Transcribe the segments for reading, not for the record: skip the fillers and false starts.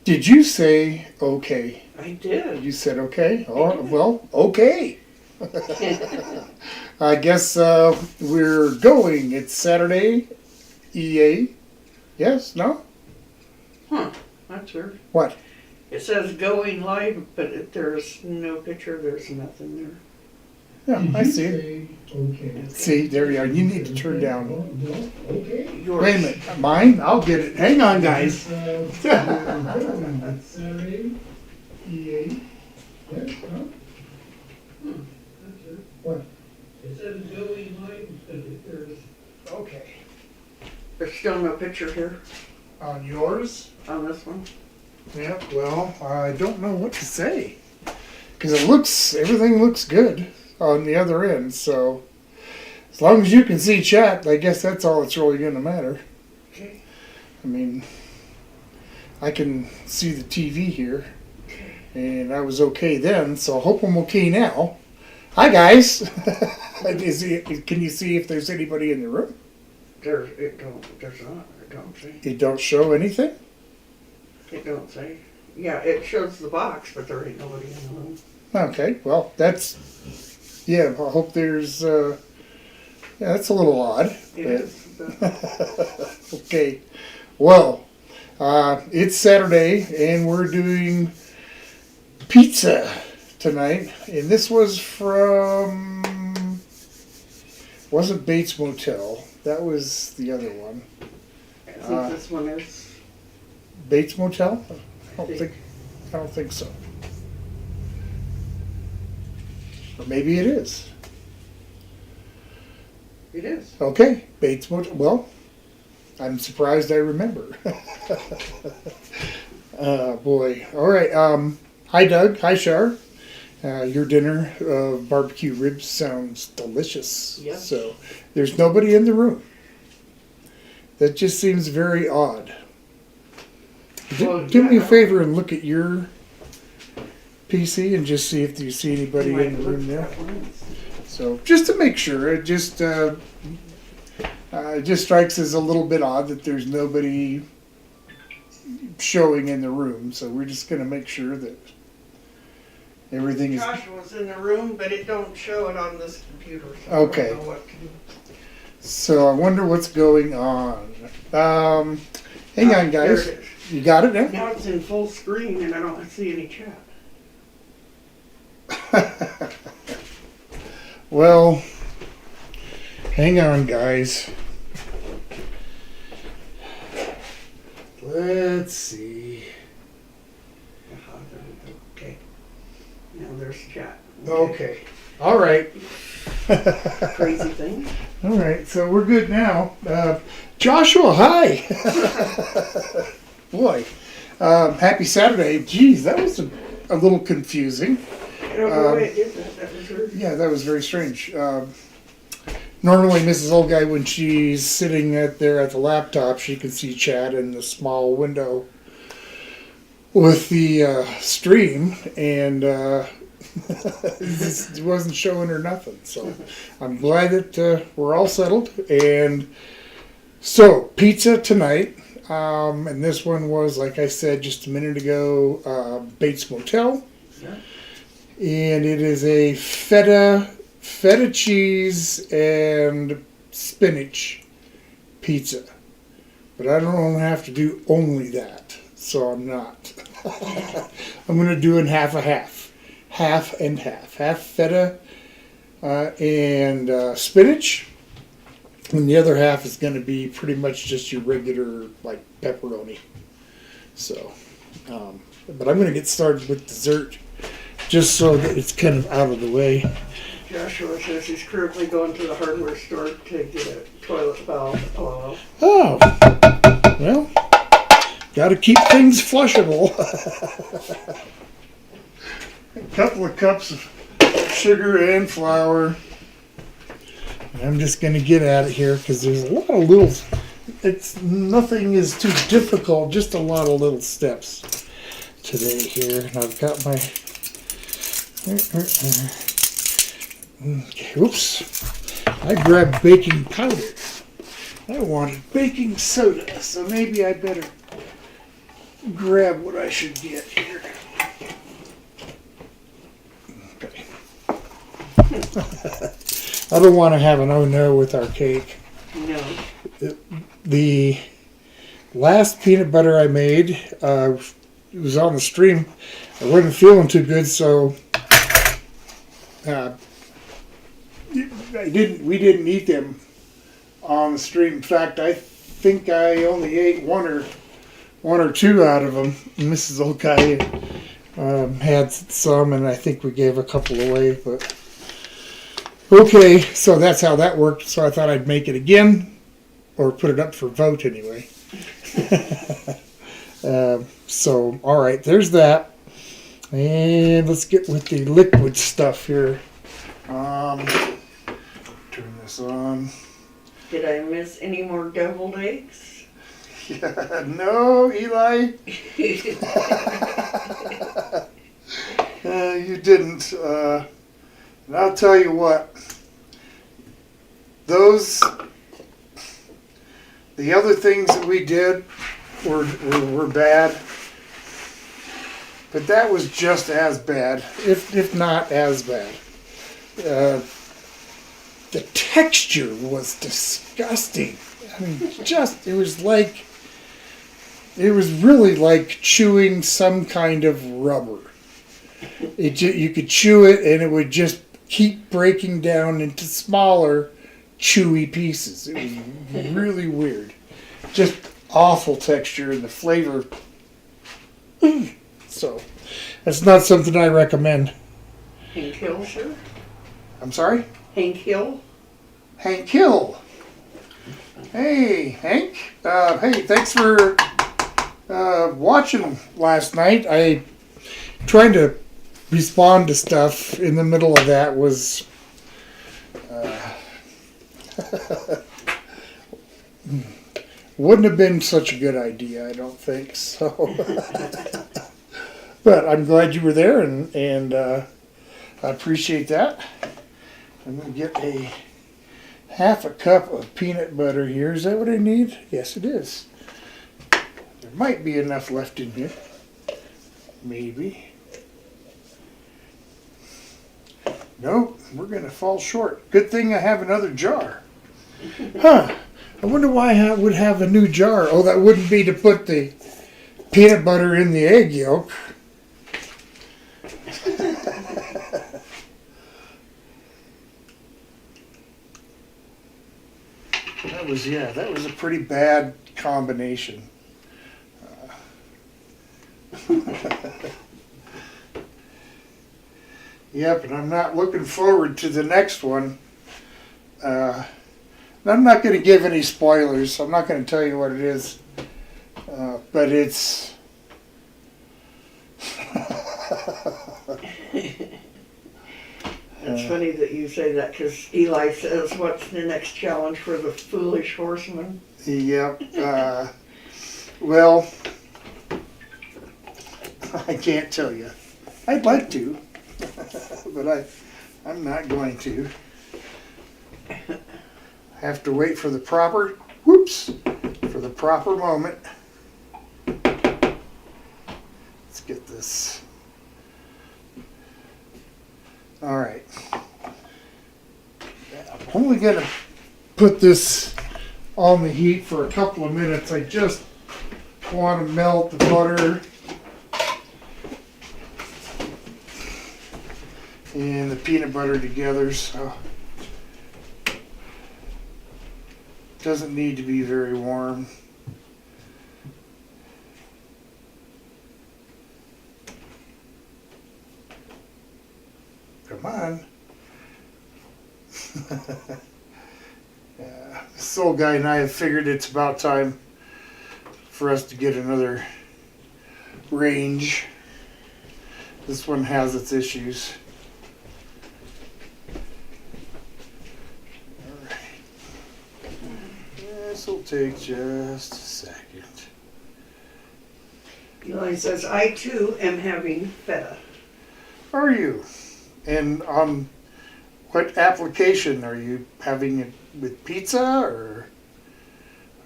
Did you say okay? I did. You said okay? Oh, well, okay. I guess we're going. It's Saturday. EA. Yes? No? Huh. That's weird. What? It says going live, but there's no picture. There's nothing there. Yeah, I see. Okay. See, there you are. You need to turn down. Okay. Yours. Wait a minute. Mine? I'll get it. Hang on, guys. Saturday, EA. Yes, huh? What? It says going live, but there's. Okay. There's still no picture here On yours? on this one. Yeah, well, I don't know what to say. Because everything looks good on the other end, so as long as you can see chat, I guess that's all that's really going to matter. Okay. I mean, I can see the TV here, and I was okay then, so I hope I'm okay now. Hi, guys. Can you see if there's anybody in the room? There's not. It don't say. It don't show anything? It don't say. Yeah, it shows the box, but there ain't nobody in the room. Okay, well, that's, yeah, I hope there's, yeah, that's a little odd. It is. Okay, well, it's Saturday, and we're doing pizza tonight, and this was from, wasn't Bates Motel, that was the other one. I think this one is. Bates Motel? I don't think so. Or maybe it is. It is. Okay, Bates Motel. Well, I'm surprised I remember. Boy. All right. Hi, Doug. Hi, Shar. Your dinner of barbecue ribs sounds delicious. Yep. So there's nobody in the room. That just seems very odd. Well, Do me a yeah. favor and look at your PC and just see if you see anybody Might in the look room there. that one. So just to make sure, it just strikes as a little bit odd that there's nobody showing in the room. So we're just going to make sure that everything is Joshua's in the room, but it don't show it on this computer. So Okay. I don't know what to do. So I wonder what's going on. Hang on, There guys. it is. You got it now? Now it's in full screen and I don't see any chat. Well, hang on, guys. Let's see. There we go. Okay. Now there's chat. Okay. All right. Crazy thing. All right. So we're good now. Joshua, hi. Boy. Happy Saturday. Geez, that was a little confusing. I don't know why it did that. That was weird. Yeah, that was very strange. Normally, Mrs. Old Guy, when she's sitting there at the laptop, she can see chat in the small window with the stream, and it wasn't showing her nothing. So I'm glad that we're all settled. And so, pizza tonight. And this one was, like I said just a minute ago, Bates Motel. Yeah. And it is a feta cheese and spinach pizza. But I don't have to do only that, so I'm not. I'm going to do in half a half. Half and half. Half feta and spinach. And the other half is going to be pretty much just your regular, like, pepperoni. So, but I'm going to get started with dessert just so that it's kind of out of the way. Joshua says he's currently going to the hardware store to get a toilet valve. LOL. Oh, well, got to keep things flushable. A couple of cups of sugar and flour. And I'm just going to get at it here because there's a lot of little, nothing is too difficult, just a lot of little steps today here. And I've got my, okay, oops, I grabbed baking powder. I wanted baking soda, so maybe I better grab what I should get here. Okay. I don't want to have an oh no with our cake. No. The last peanut butter I made, it was on the stream. I wasn't feeling too good, so we didn't eat them on the stream. In fact, I think I only ate one or two out of them. Mrs. Okai had some, and I think we gave a couple away. But okay, so that's how that worked. So I thought I'd make it again, or put it up for vote anyway. So all right, there's that, and let's get with the liquid stuff here. Turn this on. Did I miss any more deviled eggs? Yeah, no, Eli. You didn't. And I'll tell you what. The other things that we did were bad. But that was just as bad, if not as bad. The texture was disgusting. I mean, it was really like chewing some kind of rubber. You could chew it and it would just keep breaking down into smaller, chewy pieces. It was really weird. Just awful texture, and the flavor. So, that's not something I recommend. Hank Hill, sure. I'm sorry? Hank Hill. Hank Hill. Hey, Hank. Hey, thanks for watching last night. I trying to respond to stuff in the middle of that was wouldn't have been such a good idea, I don't think so. But I'm glad you were there, and I appreciate that. I'm going to get a half a cup of peanut butter here. Is that what I need? Yes, it is. There might be enough left in here. Maybe. Nope, we're going to fall short. Good thing I have another jar. Huh. I wonder why I would have a new jar. Oh, that wouldn't be to put the peanut butter in the egg yolk. That was a pretty bad combination. Yep, and I'm not looking forward to the next one. I'm not going to give any spoilers. I'm not going to tell you what it is. But it's... It's funny that you say that, because Eli says, what's the next challenge for the foolish horseman? Yep. Well, I can't tell you. I'd like to, but I'm not going to. Have to wait for the proper moment. Let's get this. All right. I'm only going to put this on the heat for a couple of minutes. I just want to melt the butter and the peanut butter together, so it doesn't need to be very warm. Come on. Yeah, this old guy and I have figured it's about time for us to get another range. This one has its issues. Alright. This will take just a second. Eli says, I too am having feta. Are you? And on what application? Are you having it with pizza, or?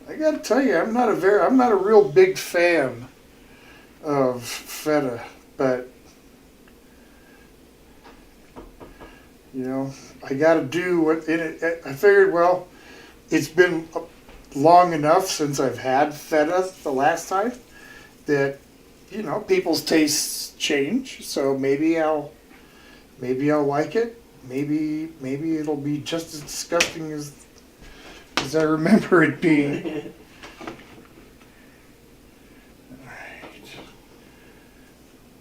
I gotta tell you, I'm not a real big fan of feta, but you know, I got to do what in it. I figured, well, it's been long enough since I've had feta the last time that you know people's tastes change. So maybe I'll like it. Maybe it'll be just as disgusting as I remember it being. All right,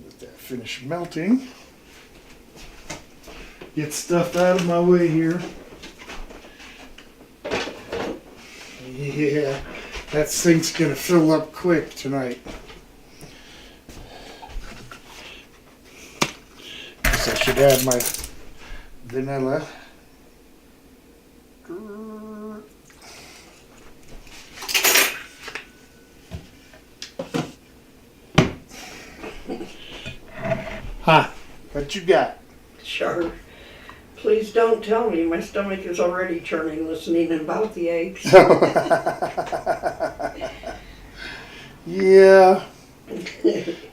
let that finish melting. Get stuff out of my way here. Yeah, that sink's gonna fill up quick tonight. Guess I should add my vanilla. Ha! What you got? Sure. Please don't tell me my stomach is already churning listening about the eggs. Yeah.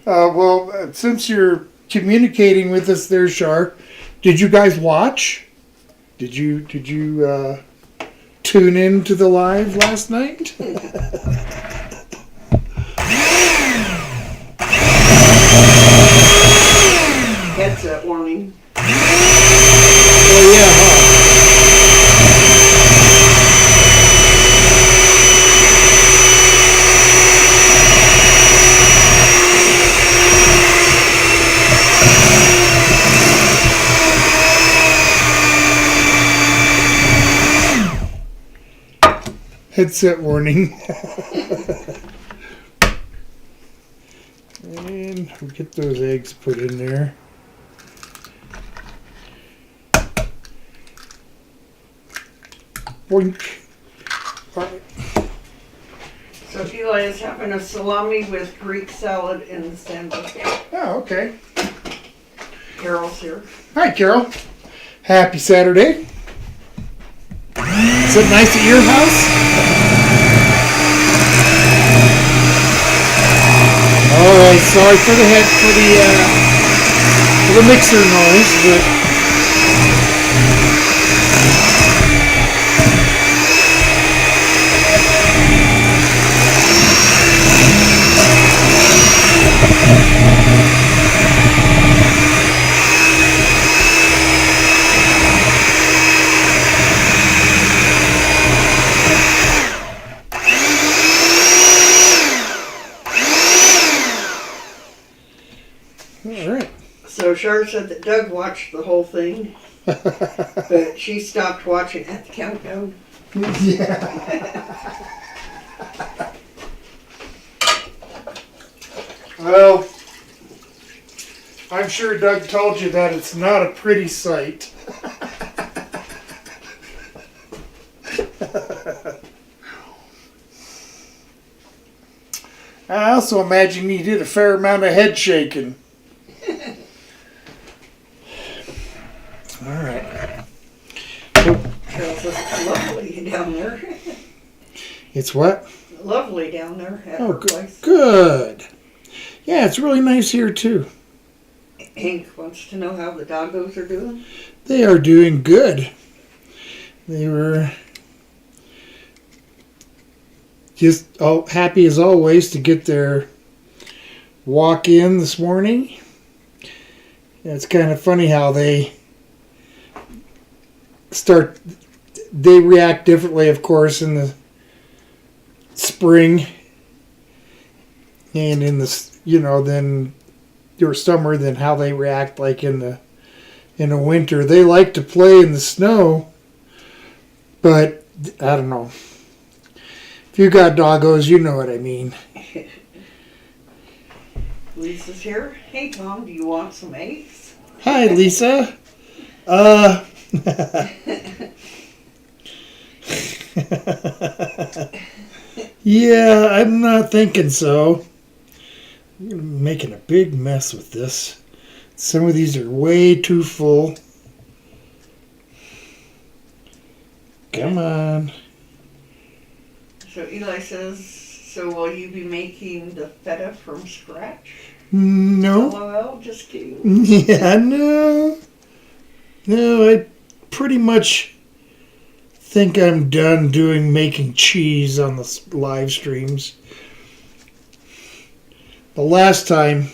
Well, since you're communicating with us there, Shar, did you guys watch? Did you tune in to the live last night? Headset warning. Oh yeah, huh? Headset warning. And we'll get those eggs put in there. Boink. All right. So Eli is having a salami with Greek salad in the sandwich. Oh, okay. Carol's here. Hi, Carol. Happy Saturday. Is it nice at your house? All right. Sorry for the mixer noise, but. All right. So Char said that Doug watched the whole thing, but she stopped watching at the countdown. Yeah. Well, I'm sure Doug told you that it's not a pretty sight. I also imagine you did a fair amount of head shaking. All right. Carol says it's lovely down there. It's what? Lovely down there at Oh, her place. good. Yeah, it's really nice here too. Hank wants to know how the doggos are doing. They are doing good. They were just happy as always to get their walk in this morning. And it's kind of funny how they react differently, of course, in the spring and in the, than your summer than how they react like in the winter. They like to play in the snow, but I don't know. If you got doggos, you know what I mean. Lisa's here. Hey Tom, do you want some eggs? Hi, Lisa. Yeah, I'm not thinking so. I'm making a big mess with this. Some of these are way too full. Come on. So Eli says So will you be making the feta from scratch? No. LOL, just kidding. Yeah, no. No, I pretty much think I'm done making cheese on the live streams. The last time,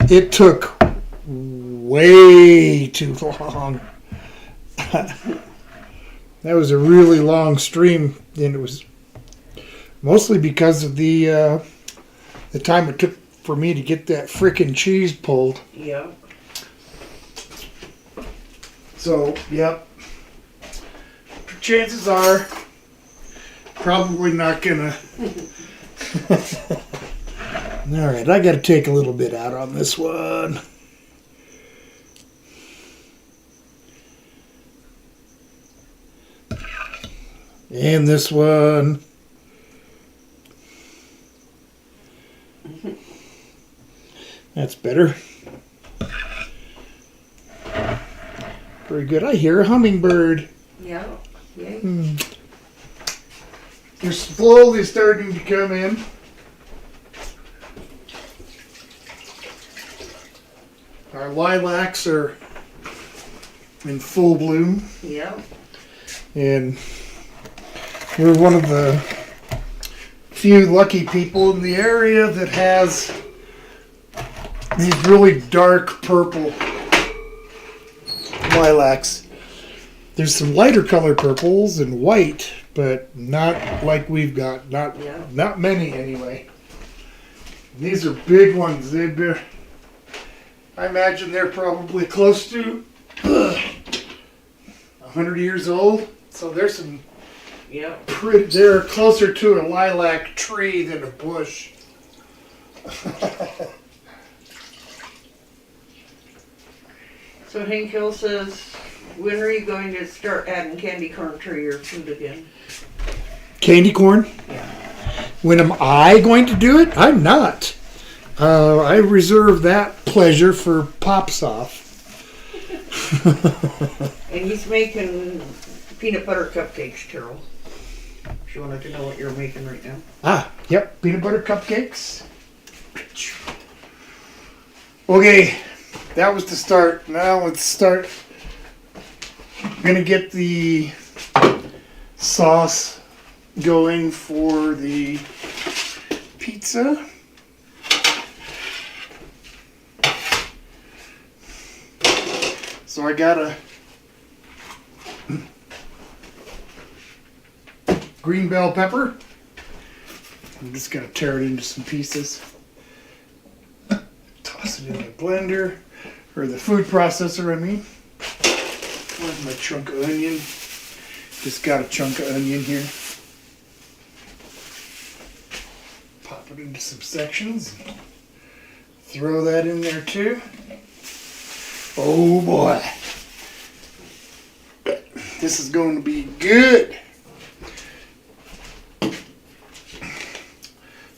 it took way too long. That was a really long stream, and it was mostly because of the time it took for me to get that frickin' cheese pulled. Yeah. So, yep. Chances are, probably not gonna. Alright, I gotta take a little bit out on this one. And this one. That's better. Very good. I hear a hummingbird. Yeah. Yay. They're slowly starting to come in. Our lilacs are in full bloom. Yeah. And we're one of the few lucky people in the area that has these really dark purple lilacs. There's some lighter color purples and white, but not like we've got. Not many anyway. These are big ones. I imagine they're probably close to 100 years old. So there's some. Yeah. They're closer to a lilac tree than a bush. So Hank Hill says, when are you going to start adding candy corn to your food again? Candy corn? Yeah. When am I going to do it? I'm not. I reserve that pleasure for Pops Off. And he's making peanut butter cupcakes, Carol. She wanted to know what you're making right now. Ah, yep, peanut butter cupcakes. Okay, that was the start. Now let's start. I'm gonna get the sauce going for the pizza. So I got a green bell pepper. I'm just gonna tear it into some pieces. Toss it in the blender, or the food processor, I mean. Where's my chunk of onion? Just got a chunk of onion here. Pop it into some sections. Throw that in there too. Oh boy. This is going to be good.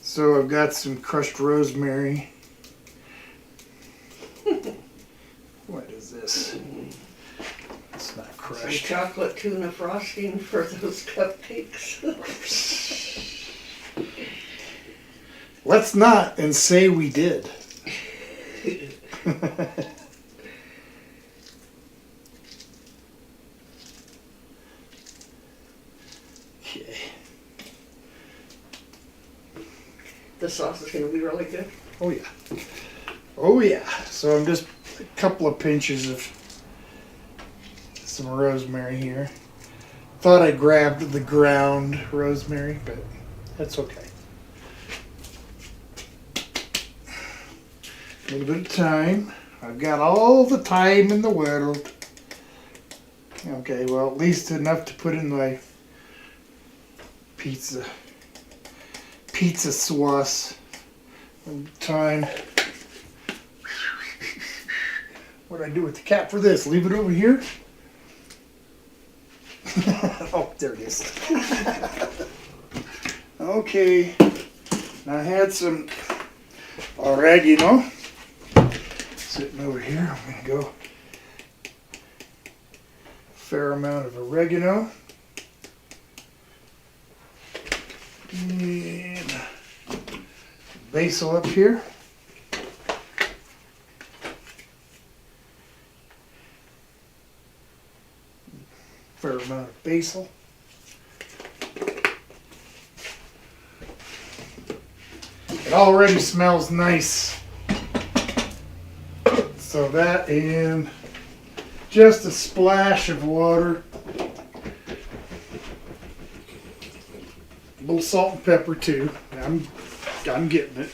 So I've got some crushed rosemary. What is this? It's not Some crushed. chocolate tuna frosting for those cupcakes. Let's not and say we did. Okay. The sauce is going to be really good. Oh yeah. Oh yeah. So I'm just a couple of pinches of some rosemary here. Thought I grabbed the ground rosemary, but that's okay. A little bit of thyme. I've got all the time in the world. Okay, well, at least enough to put in my pizza sauce. Thyme. What do I do with the cap for this? Leave it over here? Oh, there it is. Okay. Now I had some oregano sitting over here. I'm going to go a fair amount of oregano. And basil up here. Fair amount of basil. It already smells nice. So that and just a splash of water. A little salt and pepper too. I'm getting it.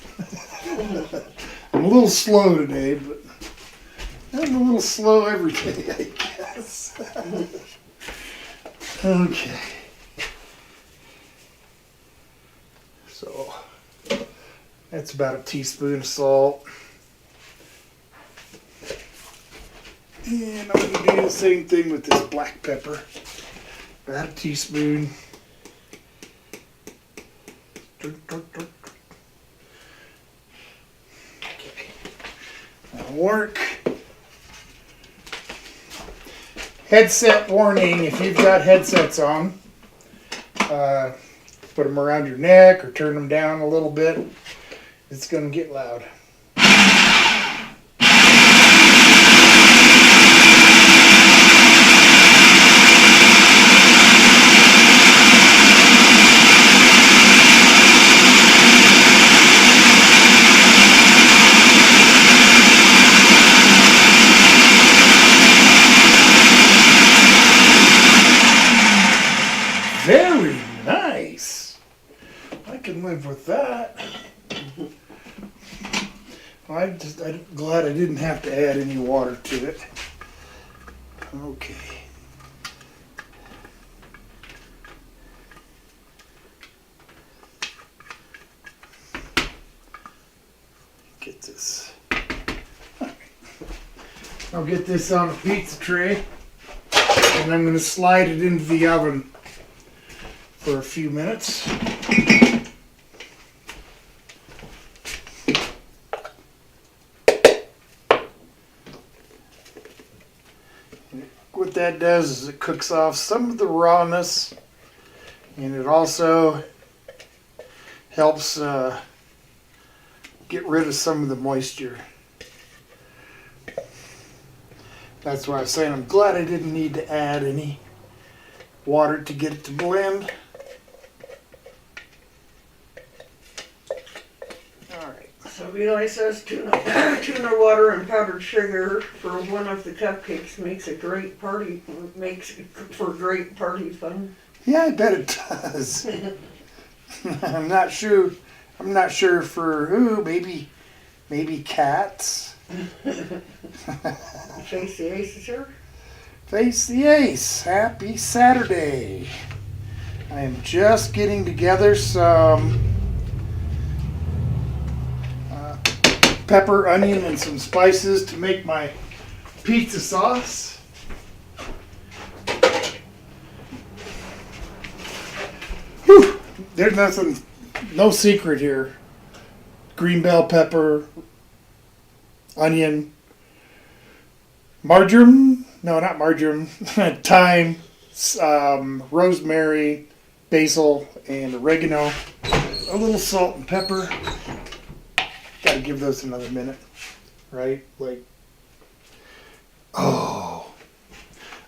I'm a little slow today, but I'm a little slow every day, I guess. Okay. So that's about a teaspoon of salt. And I'm going to do the same thing with this black pepper. About a teaspoon. Okay. That'll work. Headset warning, if you've got headsets on, put them around your neck or turn them down a little bit. It's going to get loud. Very nice. I can live with that. I'm glad I didn't have to add any water to it. Okay. Get this. I'll get this on a pizza tray, and I'm going to slide it into the oven for a few minutes. What that does is it cooks off some of the rawness, and it also helps get rid of some of the moisture. That's why I was saying I'm glad I didn't need to add any water to get it to blend. So Eli says tuna water and powdered sugar for one of the cupcakes makes a great party, makes for great party fun. Yeah, I bet it does. I'm not sure for who. Maybe cats. Face the ace, sir. Face the ace. Happy Saturday. I am just getting together some pepper, onion, and some spices to make my pizza sauce. Whew. There's no secret here. Green bell pepper, onion, marjoram, no, not marjoram, thyme, rosemary, basil, and oregano. A little salt and pepper. Gotta give those another minute, right? Like, oh,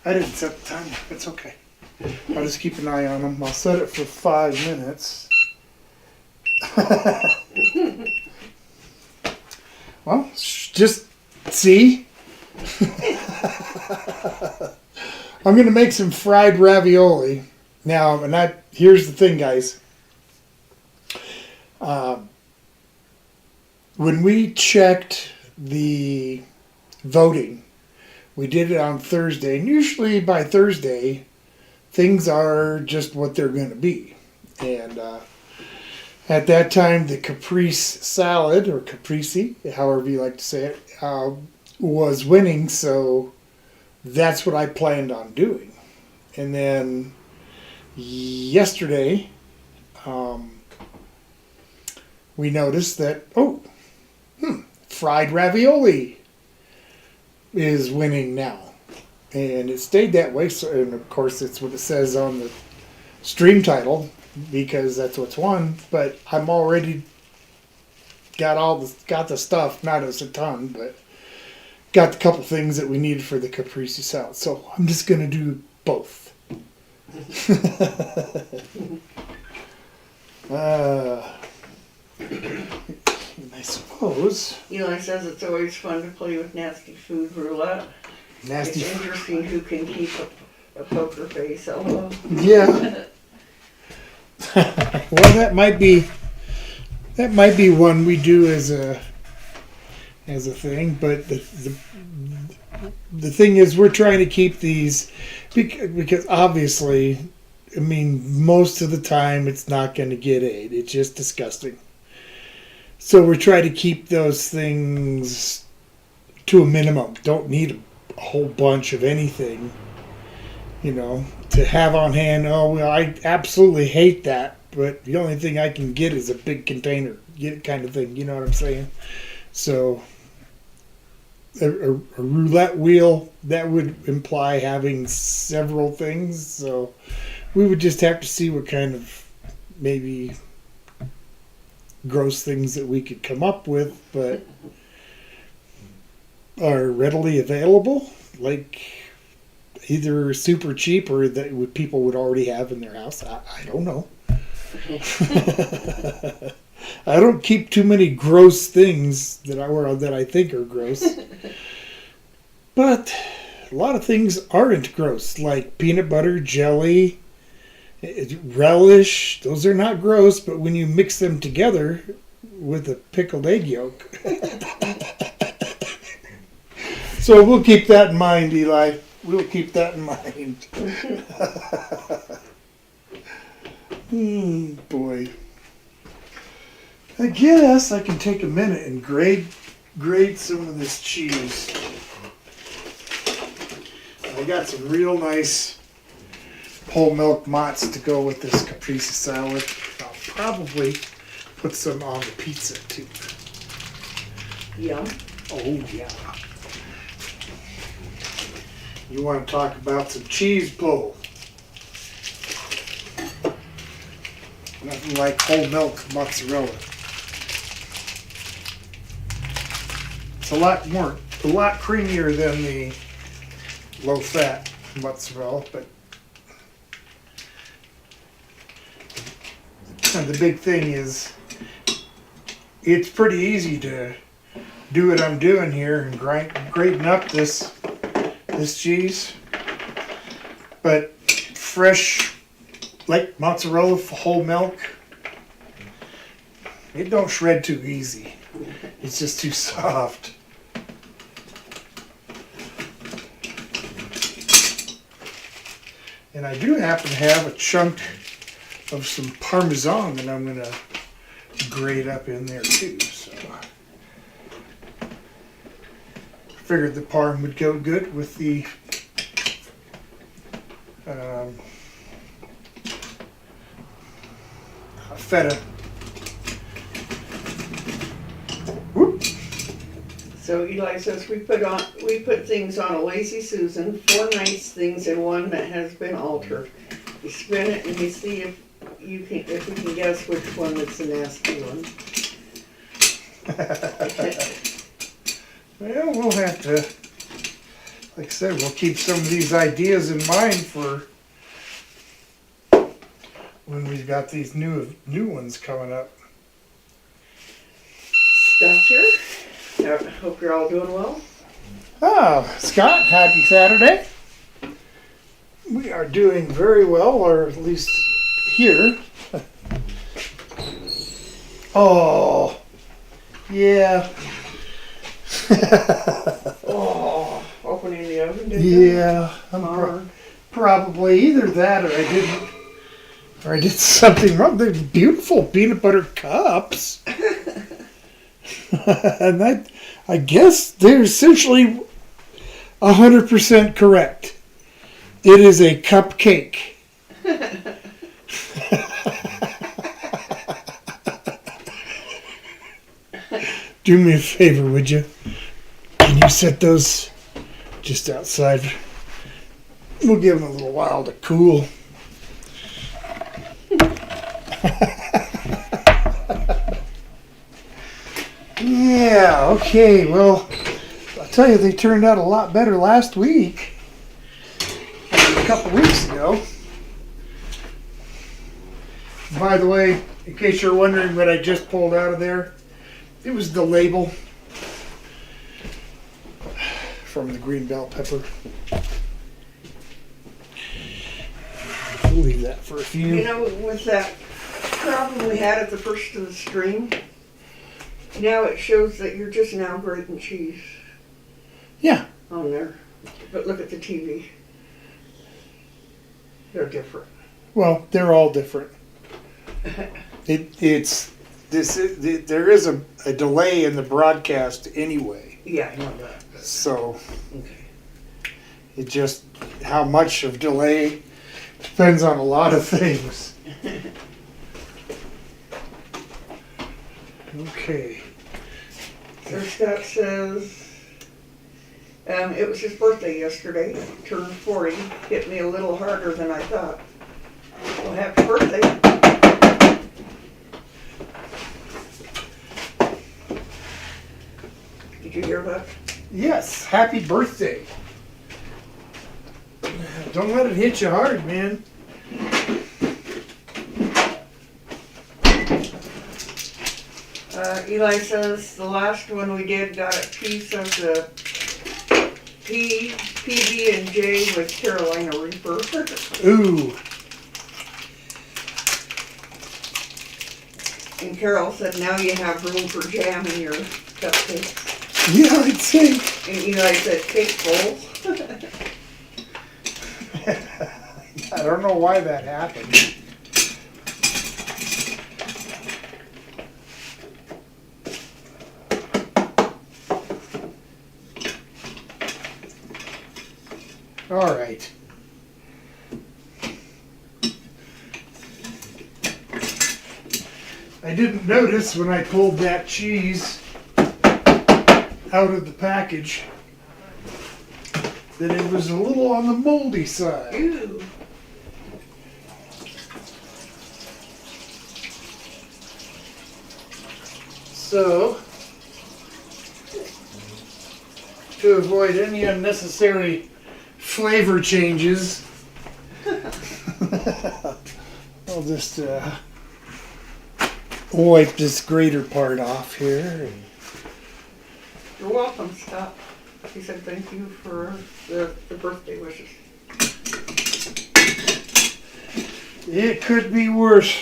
I didn't set the timer. It's okay. I'll just keep an eye on them. I'll set it for 5 minutes. Well, just see. I'm going to make some fried ravioli. Now, here's the thing, guys. When we checked the voting, we did it on Thursday, and usually by Thursday, things are just what they're going to be. And at that time, the caprese salad, or caprese, however you like to say it, was winning, so that's what I planned on doing. And then yesterday, we noticed that, fried ravioli is winning now. And it stayed that way. So, and of course, it's what it says on the stream title, because that's what's won. But I'm already got the stuff, not as a ton, but got the couple things that we needed for the caprese salad. So I'm just gonna do both. I suppose Eli says it's always fun to play with nasty food roulette. nasty. It's interesting who can keep a poker face. Although Yeah. Well, that might be one we do as a thing, but the thing is we're trying to keep these because obviously, I mean, most of the time it's not going to get ate. It's just disgusting. So we're trying to keep those things to a minimum. Don't need a whole bunch of anything, to have on hand. Oh, well, I absolutely hate that, but the only thing I can get is a big container, kind of thing. You know what I'm saying? So a roulette wheel, that would imply having several things. So we would just have to see what kind of maybe gross things that we could come up with, but are readily available, like either super cheap or that people would already have in their house. I don't know. I don't keep too many gross things that I think are gross. But a lot of things aren't gross, like peanut butter, jelly, relish. Those are not gross, but when you mix them together with a pickled egg yolk. So we'll keep that in mind, Eli. We'll keep that in mind. Boy. I guess I can take a minute and grade some of this cheese. I got some real nice whole milk mozz to go with this caprese salad. I'll probably put some on the pizza too. yum. Oh yeah. You want to talk about some cheese pull? Nothing like whole milk mozzarella. It's a lot creamier than the low fat mozzarella, but the big thing is it's pretty easy to do what I'm doing here and grating up this cheese, but fresh, like mozzarella whole milk, it don't shred too easy. It's just too soft. And I do happen to have a chunk of some Parmesan that I'm going to grate up in there too. So I figured the Parm would go good with the Feta. Whoop. So Eli says we put things on a lazy Susan, 4 nice things and 1 that has been altered. You spin it and you see if we can guess which one that's the nasty one. Well, we'll have to, like I said, we'll keep some of these ideas in mind for when we've got these new ones coming up. Scott's here. I hope you're all doing well. Oh, Scott, happy Saturday. We are doing very well, or at least here. Oh, yeah. Oh, opening the oven, did Yeah, I'm probably either that or I did something wrong. They're beautiful peanut butter cups. And I guess they're essentially 100% correct. It is a cupcake. Do me a favor, would you? Can you set those just outside? We'll give them a little while to cool. Yeah, okay, well, I'll tell you, they turned out a lot better last week than a couple weeks ago. By the way, in case you're wondering what I just pulled out of there, it was the label from the green bell pepper. We'll leave that for a few. You know, with that problem we had at the first of the stream, now it shows that you're just now grating cheese Yeah, on there. But look at the TV. They're different. well, they're all different. There is a delay in the broadcast anyway, Yeah, I know that. so Okay. it just how much of delay depends on a lot of things. Okay. So Scott says, it was his birthday yesterday, turned 40, hit me a little harder than I thought. Well, happy birthday. Did you hear that? Yes, happy birthday. Don't let it hit you hard, man. Eli says the last one we did got a piece of the PB&J with Carolina Reaper. Ooh, And Carol said now you have room for jam in your cupcakes. yeah, I'd say. And Eli said cake bowls. I don't know why that happened. All right. I didn't notice when I pulled that cheese out of the package that it was a little on the moldy side. Ooh. So, to avoid any unnecessary flavor changes, I'll just wipe this grater part off here. You're welcome, Scott. He said thank you for the birthday wishes. It could be worse.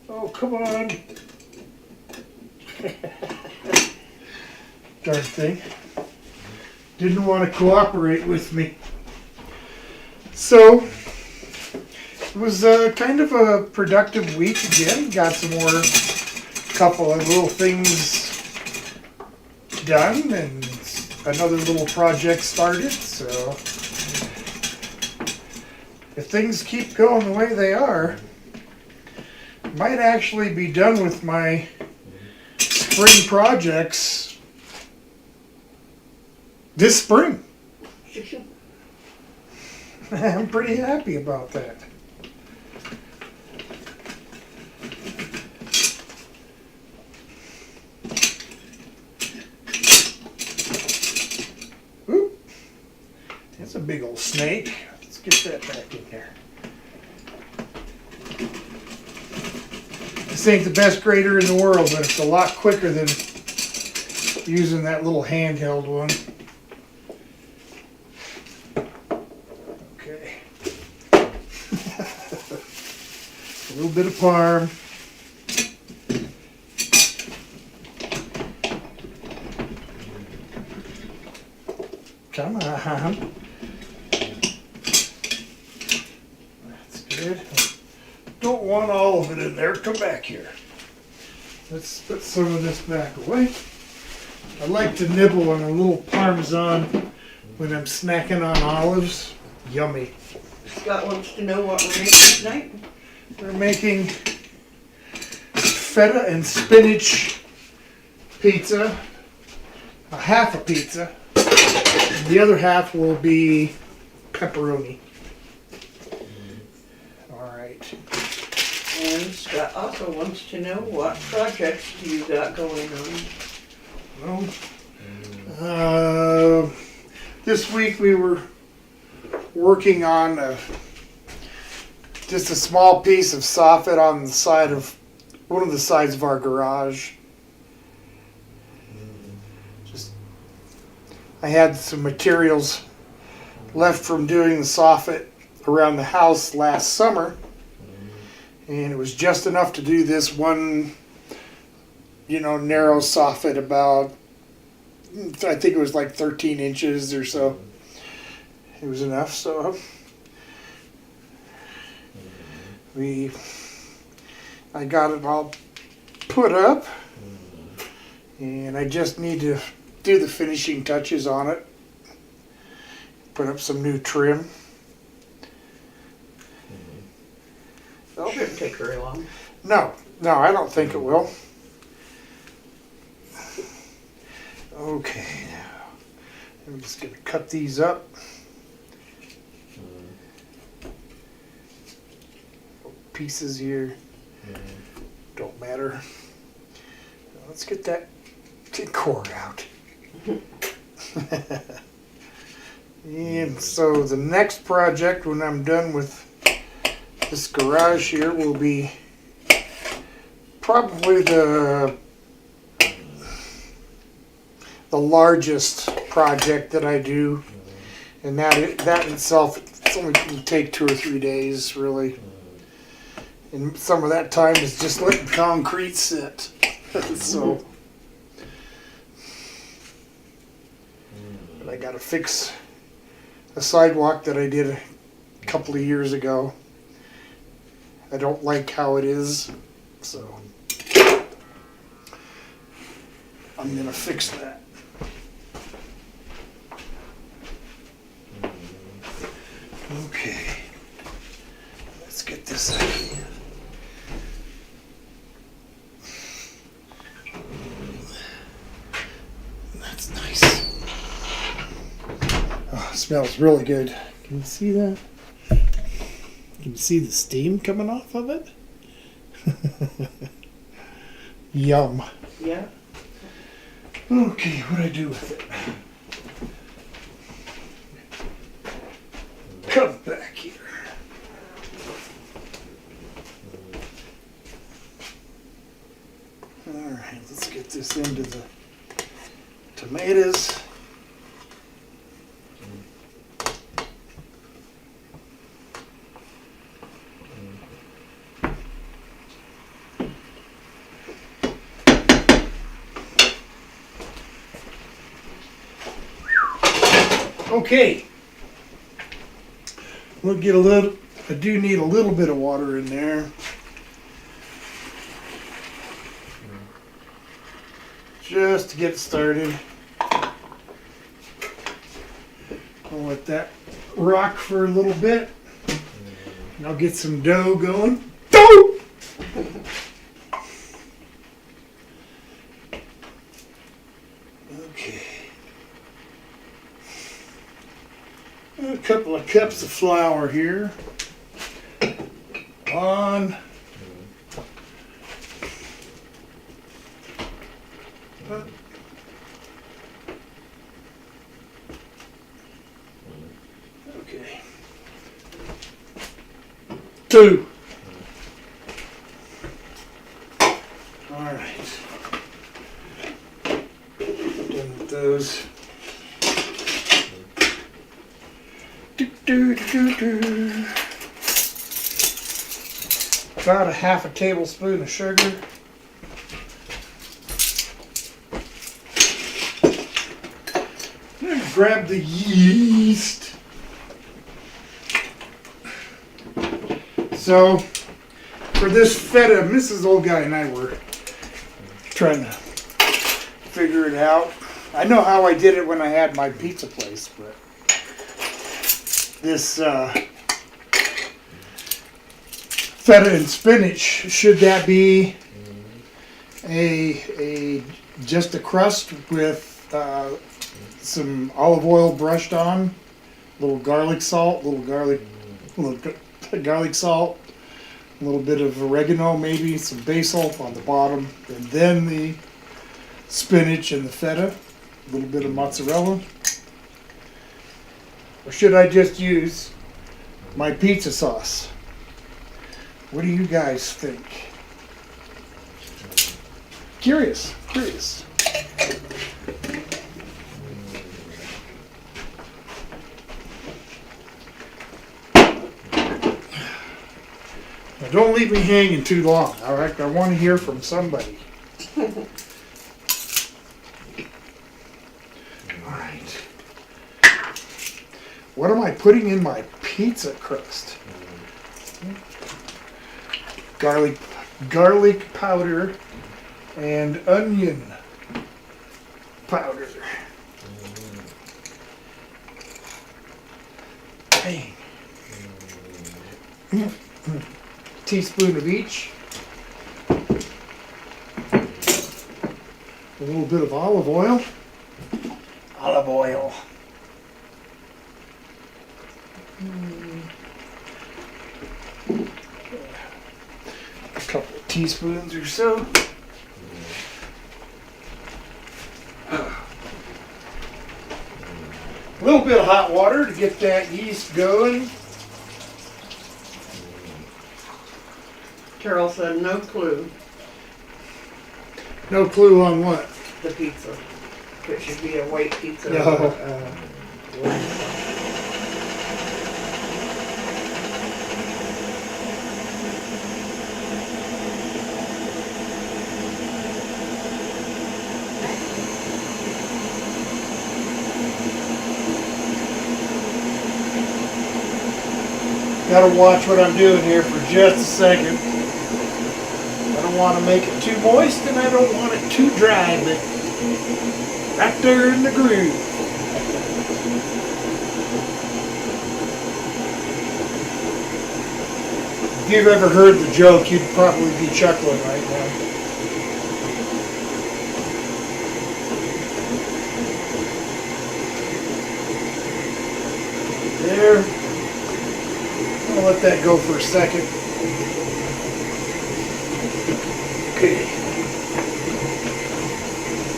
Oh, come on. Darn thing. Didn't want to cooperate with me. So, it was kind of a productive week again. Got some more couple of little things done and another little project started. So, if things keep going the way they are, might actually be done with my spring projects this spring. I'm pretty happy about that. Oop. That's a big old snake. Let's get that back in here. This ain't the best grater in the world, but it's a lot quicker than using that little handheld one. Okay. A little bit of parm. Come on. That's good. Don't want all of it in there. Come back here. Let's put some of this back away. I like to nibble on a little Parmesan when I'm snacking on olives. Yummy. Scott wants to know what we're making tonight. We're making feta and spinach pizza. A half a pizza. And the other half will be pepperoni. All right. And Scott also wants to know what projects you got going on. Well, this week we were working on just a small piece of soffit on the side of one of the sides of our garage. I had some materials left from doing the soffit around the house last summer, and it was just enough to do this one, narrow soffit about, I think it was like 13 inches or so. It was enough, so I got it all put up, and I just need to do the finishing touches on it. Put up some new trim. It shouldn't take very long. No, I don't think it will. Okay, now I'm just going to cut these up. Pieces here don't matter. Let's get that cord out. And so the next project, when I'm done with this garage here, will be probably the largest project that I do, and that in itself, it's only going to take 2 or 3 days, really. And some of that time is just letting concrete sit. So, but I got to fix a sidewalk that I did a couple of years ago. I don't like how it is, so I'm gonna fix that. Okay, let's get this out of here. That's nice. Oh, it smells really good. Can you see that? Can you see the steam coming off of it? Yum. Yeah. Okay, what do I do with it? Come back here. Alright, let's get this into the tomatoes. Okay, we'll get I do need a little bit of water in there. Just to get it started. I'll let that rock for a little bit. And I'll get some dough going. Dough! Okay. A couple of cups of flour here. On. Okay. 2. All right. Done with those. About a half a tablespoon of sugar. I'm gonna grab the yeast. So, for this feta, Mrs. Old Guy and I were trying to figure it out. I know how I did it when I had my pizza place, but this feta and spinach, should that be just a crust with some olive oil brushed on, little garlic salt, garlic salt, A little bit of oregano, maybe some basil on the bottom, and then the spinach and the feta. A little bit of mozzarella. Or should I just use my pizza sauce? What do you guys think? Curious. Now don't leave me hanging too long, all right? I want to hear from somebody. All right. What am I putting in my pizza crust? Garlic powder and onion powder. Dang. Teaspoon of each. A little bit of olive oil. A couple of teaspoons or so. A little bit of hot water to get that yeast going. Carol said no clue, No clue on what? the pizza. If it should be a white pizza No. or black sauce. Gotta watch what I'm doing here for just a second. I don't want to make it too moist and I don't want it too dry, but right there in the groove. If you've ever heard the joke, you'd probably be chuckling right now. There. I'll let that go for a second. Okay.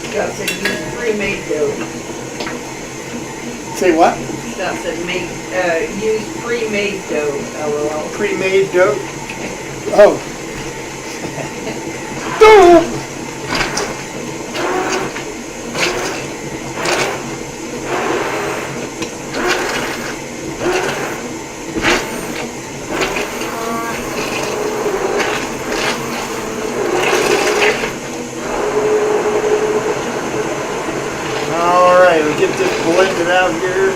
Scott said use pre-made dough. Say what? Scott said use pre-made dough, LOL. Pre-made dough. Oh. Dough. All right, we get this blended out here.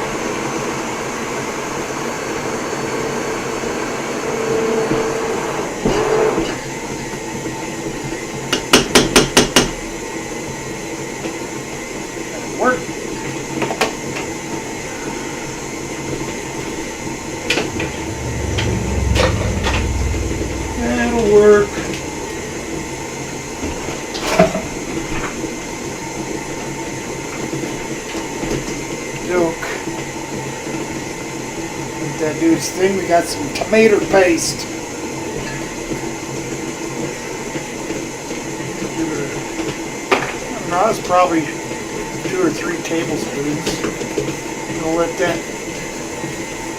Work. That'll work. Yolk. Let that do its thing. We got some tomato paste. I don't know, it's probably 2 or 3 tablespoons. We'll let that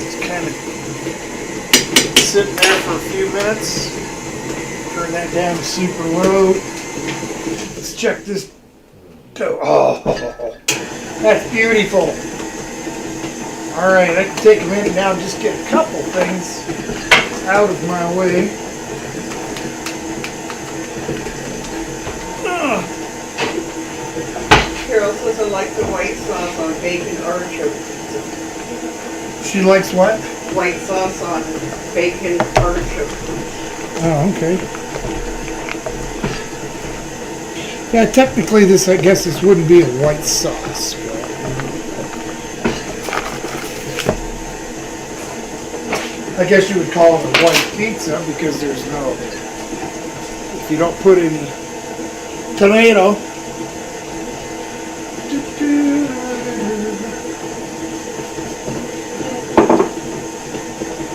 just kind of sit there for a few minutes. Turn that down to super low. Let's check this dough. Oh, that's beautiful. All right, I can take a minute now and just get a couple things out of my way. Carol says I like the white sauce on bacon artichoke pizza. She likes what? White sauce on bacon artichoke pizza. Oh, okay. Yeah, technically I guess this wouldn't be a white sauce. But I guess you would call it a white pizza because there's no, if you don't put any tomato.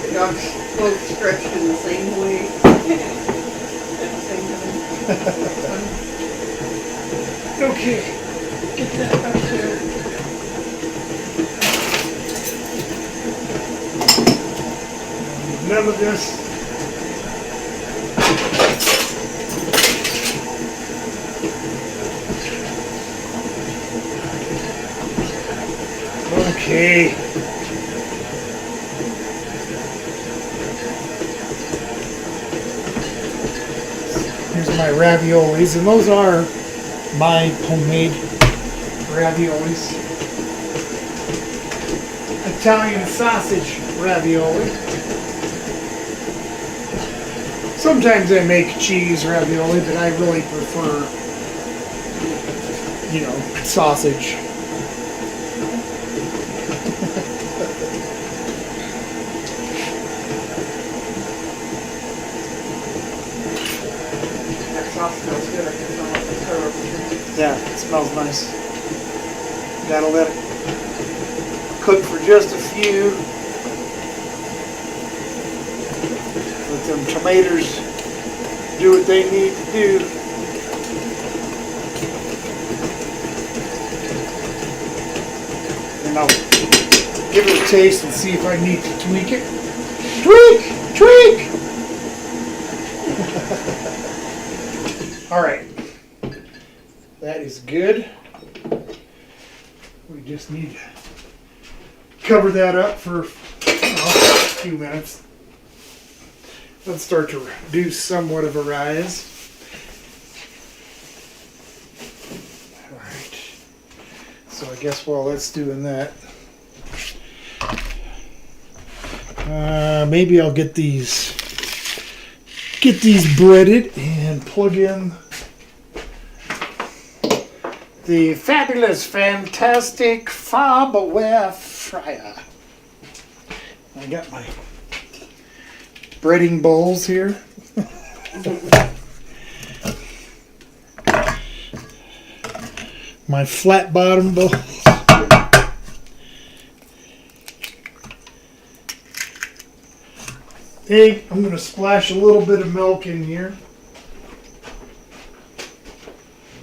The dog's both stretched in the same way. At the same time. Okay, get that up there. None of this. Okay. Here's my raviolis, and those are my homemade raviolis. Italian sausage ravioli. Sometimes I make cheese ravioli, but I really prefer, sausage. That sauce smells good. I can smell it. It's terrible. Yeah, it smells nice. Gotta let it cook for just a few. Let them tomatoes do what they need to do. And I'll give it a taste and see if I need to tweak it. Tweak! All right. That is good. We just need to cover that up for a few minutes. Let's start to do somewhat of a rise. All right. So I guess while that's doing that, maybe I'll get these breaded and plug in the fabulous, fantastic Farberware fryer. I got my breading bowls here. My flat bottom bowl. Hey, I'm going to splash a little bit of milk in here.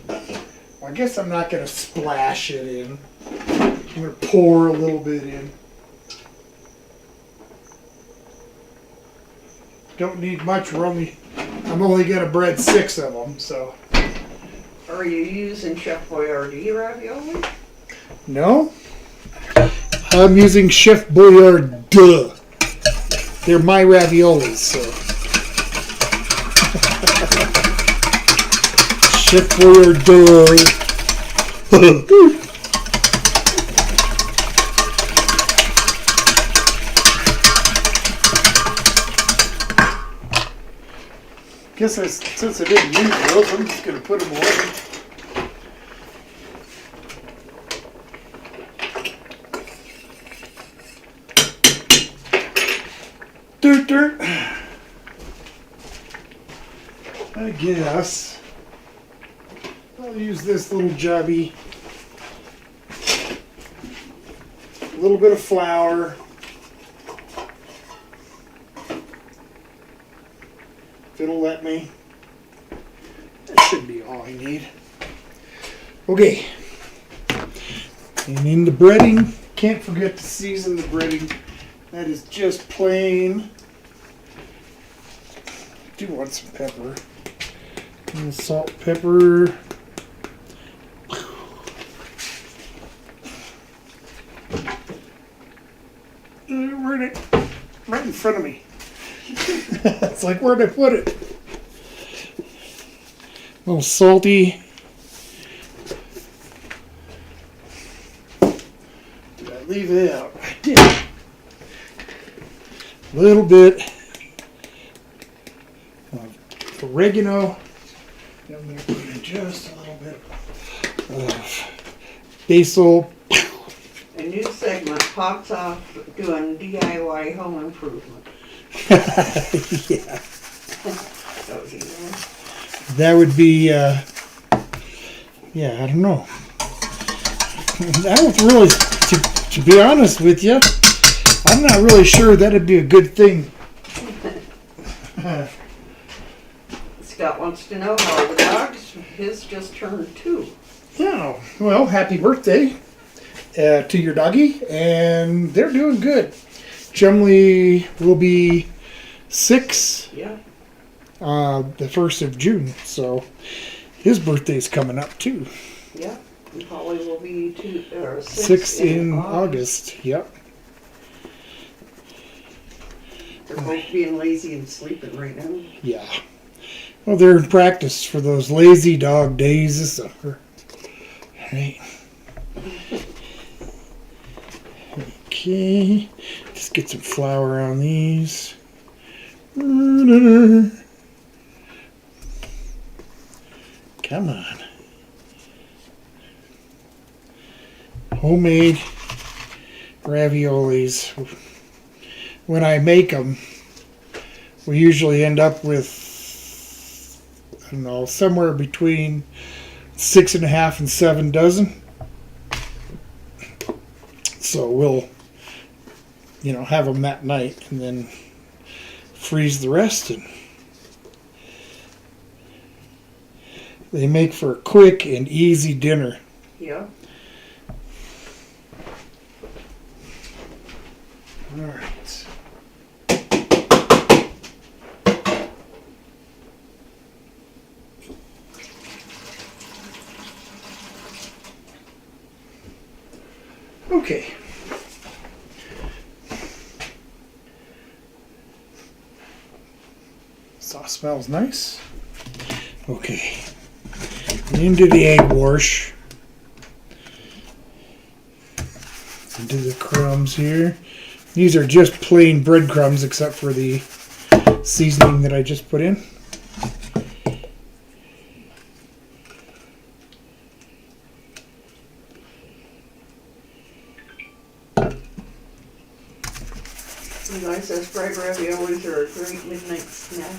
Well, I guess I'm not going to splash it in. I'm going to pour a little bit in. Don't need much. I'm only going to bread 6 of them, so. Are you using Chef Boyardee ravioli? No. I'm using Chef Boyardee. They're my raviolis, so. Chef Boyardee. Since I didn't use those, I'm just going to put them away. Dirt. I guess I'll use this little jobby. A little bit of flour. If it'll let me. That should be all I need. Okay. And in the breading, can't forget to season the breading. That is just plain. I do want some pepper. And salt, pepper. Where'd it? Right in front of me. It's like, where'd I put it? A little salty. Did I leave it out? I did. A little bit of oregano. I'm going to put in just a little bit of basil. A new segment pops off doing DIY home improvement. Yeah. That was easy. That would be, I don't know. I don't really, to be honest with you, I'm not really sure that'd be a good thing. Scott wants to know how the dogs, his just turned 2. Yeah, well, happy birthday to your doggy, and they're doing good. Chumley will be 6 Yeah. the 1st of June, so his birthday's coming up too. Yeah. And Polly will be 6 6 in August. Yep. They're both being lazy and sleeping right now. Yeah. Well, they're in practice for those lazy dog days of summer. Right. Okay. Just get some flour on these. Come on. Homemade raviolis. When I make them, we usually end up with, I don't know, somewhere between 6.5 and 7 dozen. So we'll, have them that night and then freeze the rest. And they make for a quick and easy dinner. Yeah. All right. Okay. Sauce smells nice. Okay. Into the egg wash. Into the crumbs here. These are just plain breadcrumbs except for the seasoning that I just put in. Eli says fried raviolis are a great midnight snack.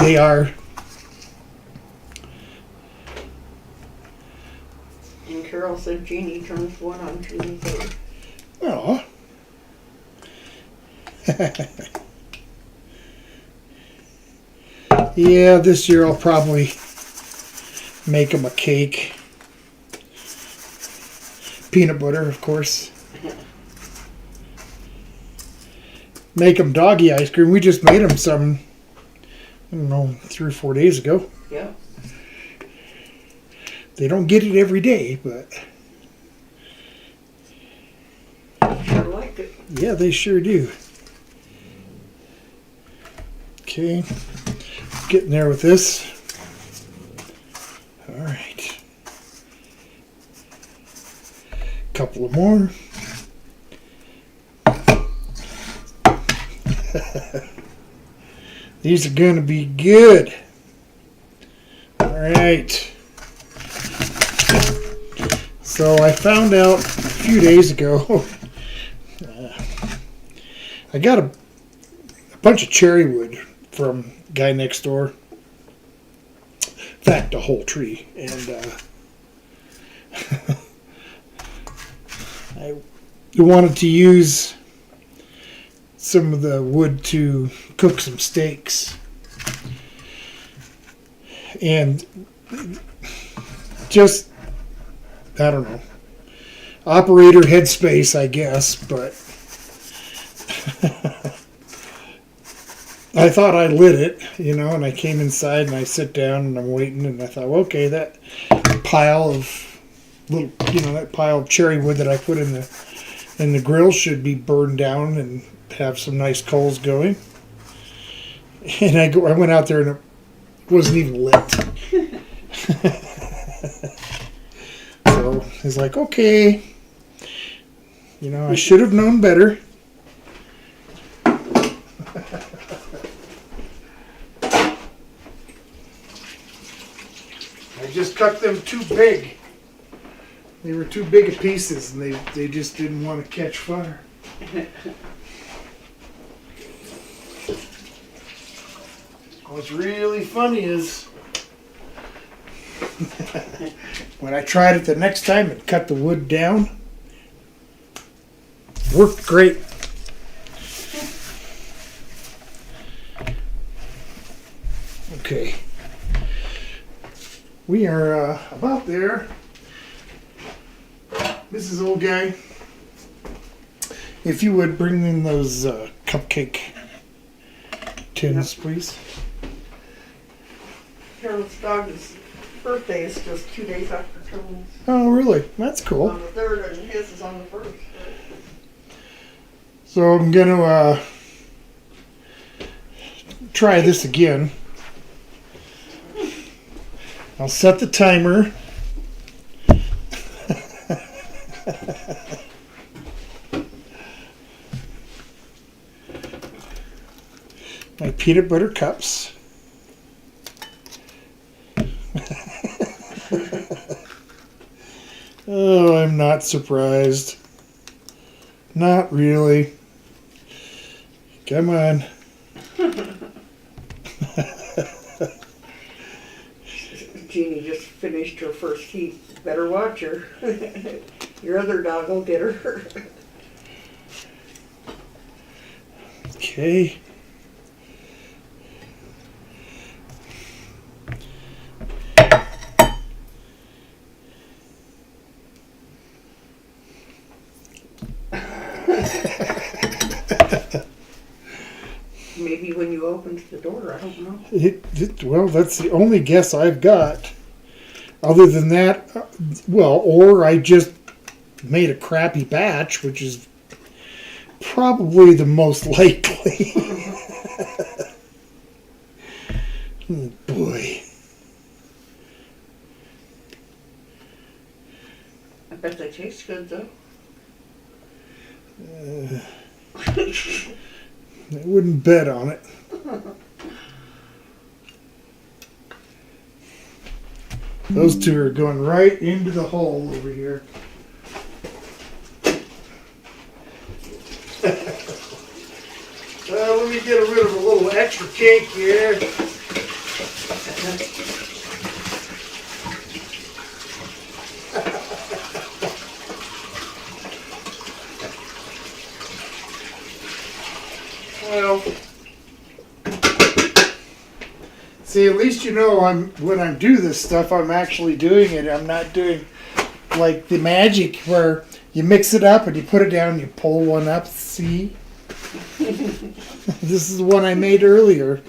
They are. And Carol said Jeannie turns 1 on June 3rd. Oh. Yeah, this year I'll probably make them a cake. Peanut butter, of course. Make them doggy ice cream. We just made them some, I don't know, 3 or 4 days ago. Yeah. They don't get it every day, but Sure like it. yeah, they sure do. Okay, getting there with this. All right, couple of more. These are going to be good. All right. So I found out a few days ago, I got a bunch of cherry wood from a guy next door. In fact, a whole tree. And I wanted to use some of the wood to cook some steaks. And just, I don't know, operator headspace, I guess, but I thought I lit it, and I came inside and I sit down and I'm waiting and I thought, well, okay, that pile of that pile of cherry wood that I put in the grill should be burned down and have some nice coals going. And I went out there and it wasn't even lit. So he's like, okay, I should have known better. I just cut them too big. They were too big of pieces and they just didn't want to catch fire. What's really funny is when I tried it the next time and cut the wood down, worked great. Okay. We are about there. Mrs. Old Guy, if you would bring in those cupcake tins, please. Carol's dog's birthday is just 2 days after Tony's. Oh, really? That's cool. On the 3rd, and his is on the 1st. So I'm going to try this again. I'll set the timer. My peanut butter cups. Oh, I'm not surprised. Not really. Come on. Jeannie just finished her first heat. Better watch her. Your other dog will get her. Okay. Maybe when you opened the door, I don't know. Well, that's the only guess I've got. Other than that, well, or I just made a crappy batch, which is probably the most likely. Oh, boy. I bet they taste good, though. I wouldn't bet on it. Those two are going right into the hole over here. Let me get rid of a little extra cake here. Well, see, at least you know when I do this stuff, I'm actually doing it. I'm not doing like the magic where you mix it up and you put it down and you pull one up. See? This is the one I made earlier.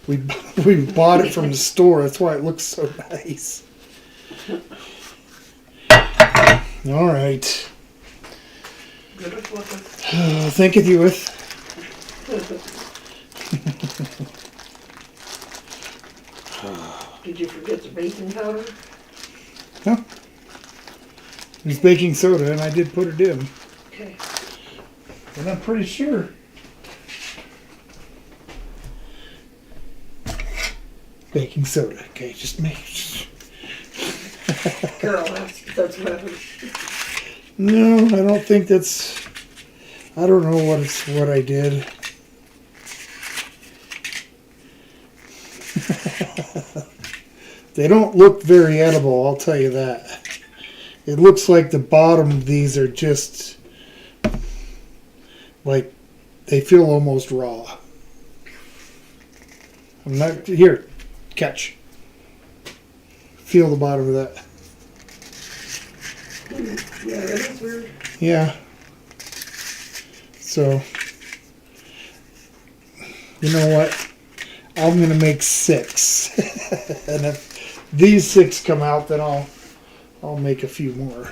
We bought it from the store. That's why it looks so nice. All right. Good as looking. Think of you with. Did you forget the baking powder? No. There's baking soda, and I did put it in. Okay. And I'm pretty sure. Baking soda. Okay, just make. Carol, that's better. No, I don't think that's. I don't know what I did. They don't look very edible, I'll tell you that. It looks like the bottom of these are just like they feel almost raw. I'm not here. Catch. Feel the bottom of that. Yeah, that is weird. Yeah. So, you know what? I'm gonna make 6, and if these 6 come out, then I'll make a few more.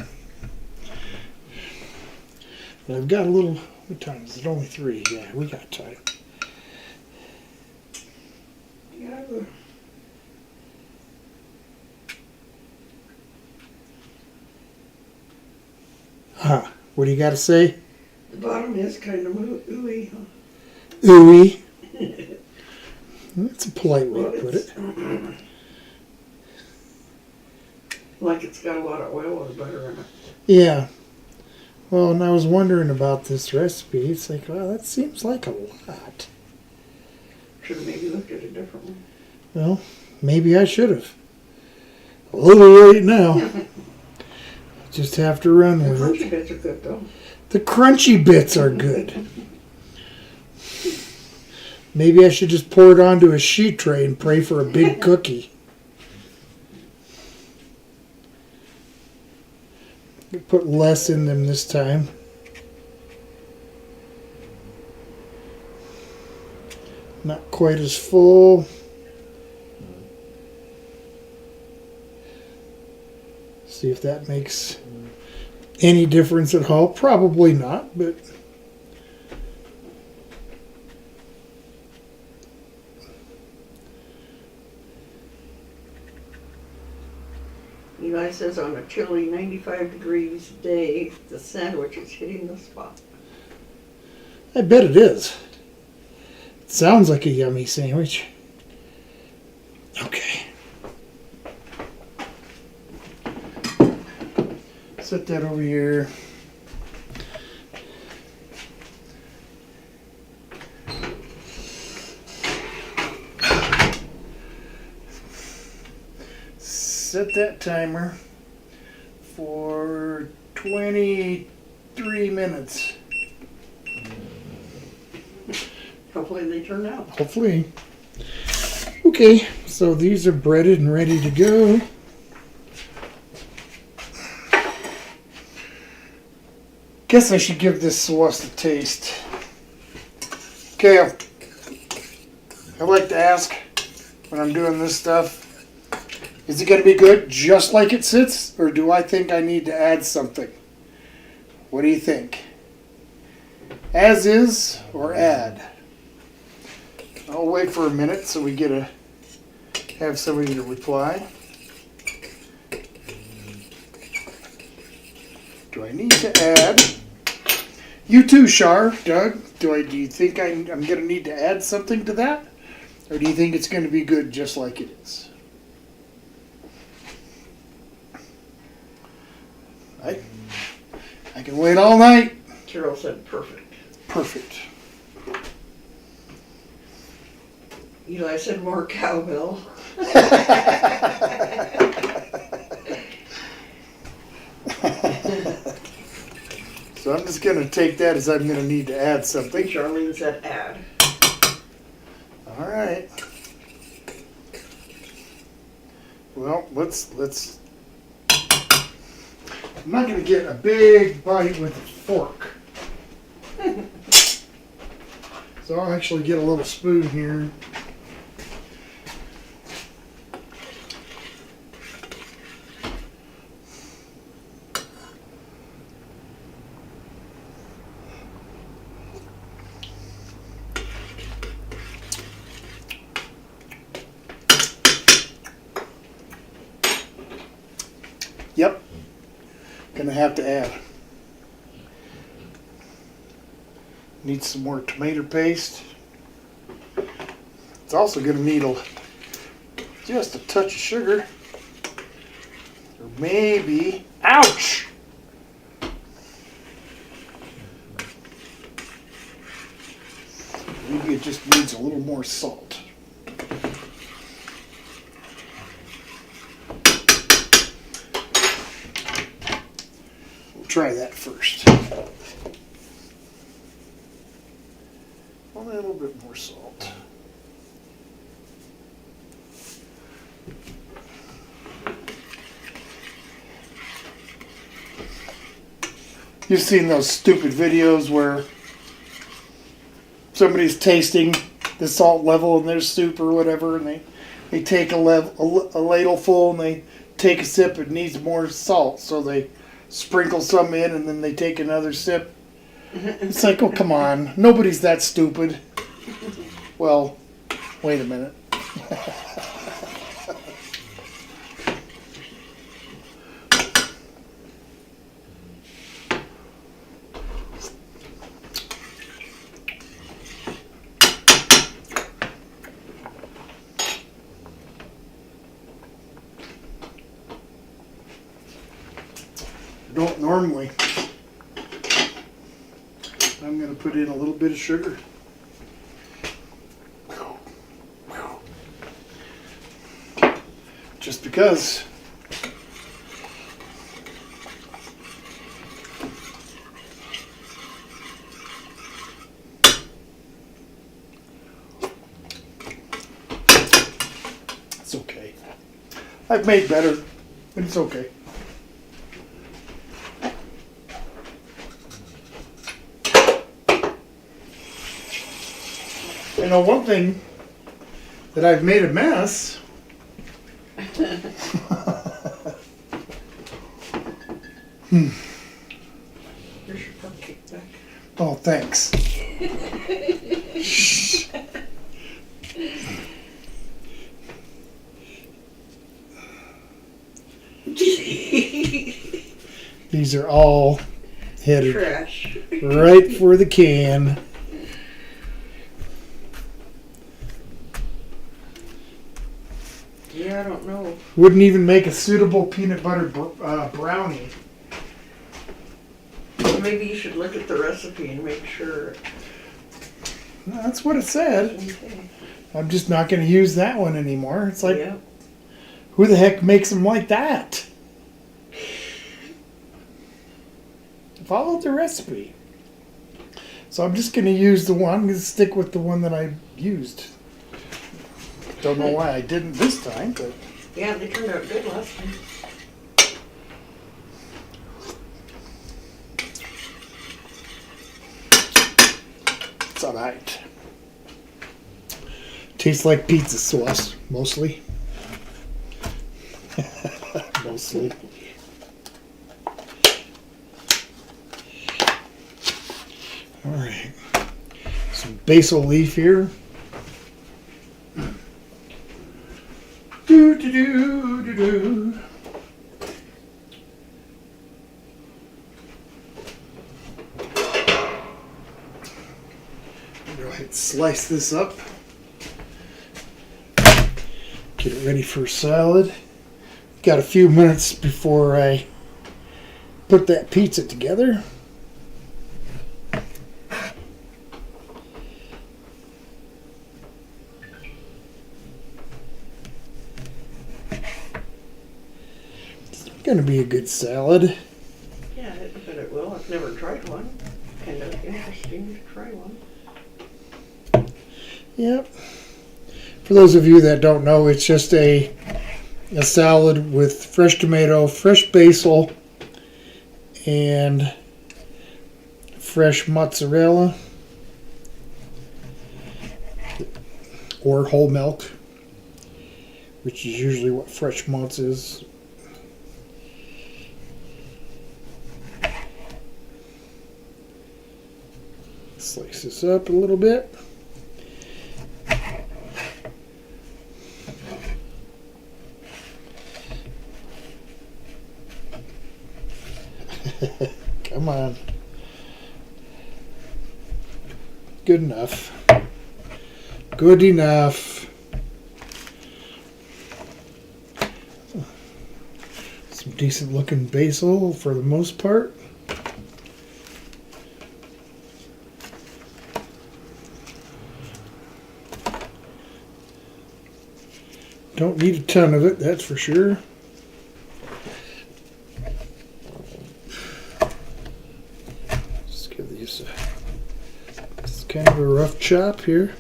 But I've got a little. What time is it? Only 3. Yeah, we got time. Yeah, Huh? What do you got to say? the bottom is kind of ooey. Huh? Ooey. That's a polite way to put it. Like it's got a lot of oil or butter in it. Yeah. Well, and I was wondering about this recipe. It's like, well, that seems like a lot. Should have maybe looked at it differently. Well, maybe I should have. A little late now. Just have to run The with crunchy it. bits are good though. The crunchy bits are good. Maybe I should just pour it onto a sheet tray and pray for a big cookie. Put less in them this time. Not quite as full. See if that makes any difference at all. Probably not, but Eli says on a chilly 95 degrees day, the sandwich is hitting the spot. I bet it is. It sounds like a yummy sandwich. Okay. Set that over here. Set that timer for 23 minutes. Hopefully they turn out. Hopefully. Okay, so these are breaded and ready to go. Guess I should give this sauce a taste. Okay, I like to ask when I'm doing this stuff, is it going to be good just like it sits, or do I think I need to add something? What do you think? As is or add? I'll wait for a minute so we have somebody to reply. Do I need to add? You too, Shar, Doug. Do you think I'm going to need to add something to that? Or do you think it's going to be good just like it is? I can wait all night. Carol said perfect. Perfect. Eli said more cowbell. So I'm just going to take that as I'm going to need to add something. Charlene said add. All right. Well, let's. I'm not going to get a big bite with a fork. So I'll actually get a little spoon here. Yep. Gonna have to add. Need some more tomato paste. It's also gonna need just a touch of sugar. Or maybe, ouch! Maybe it just needs a little more salt. Try that first. A little bit more salt. You've seen those stupid videos where somebody's tasting the salt level in their soup or whatever, and they take a ladle full and they take a sip. It needs more salt, so they sprinkle some in and then they take another sip. It's like, oh, come on. Nobody's that stupid. Well, wait a minute. Don't normally. I'm going to put in a little bit of sugar. Just because. I've made better, but it's okay. You know, one thing that I've made a mess. Here's your cupcake back. Oh, thanks. These are all headed Trash. right for the can. Yeah, I don't know. Wouldn't even make a suitable peanut butter brownie. Maybe you should look at the recipe and make sure. That's what it said. Okay. I'm just not going to use that one anymore. It's like, Yeah. who the heck makes them like that? Follow the recipe. So I'm just going to use the one. I'm going to stick with the one that I used. Don't know why I didn't this time, but Yeah, they turned out good last time. it's alright. Tastes like pizza sauce, mostly. Mostly. Alright. Some basil leaf here. Do do do do do. Go ahead and slice this up. Get it ready for salad. Got a few minutes before I put that pizza together. Gonna be a good salad. Yeah, I bet it will. I've never tried one. Kind of interesting to try one. Yep. For those of you that don't know, it's just a salad with fresh tomato, fresh basil, and fresh mozzarella or whole milk, which is usually what fresh mozz is. Slice this up a little bit. Come on. Good enough. Good enough. Some decent looking basil for the most part. Don't need a ton of it, that's for sure. Just give these it's kind of a rough chop here.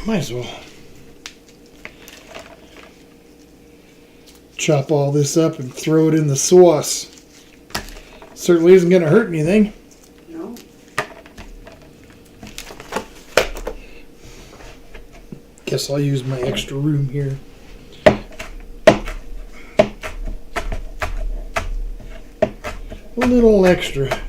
Might as well chop all this up and throw it in the sauce. Certainly isn't going to hurt anything. No? Guess I'll use my extra room here. A little extra.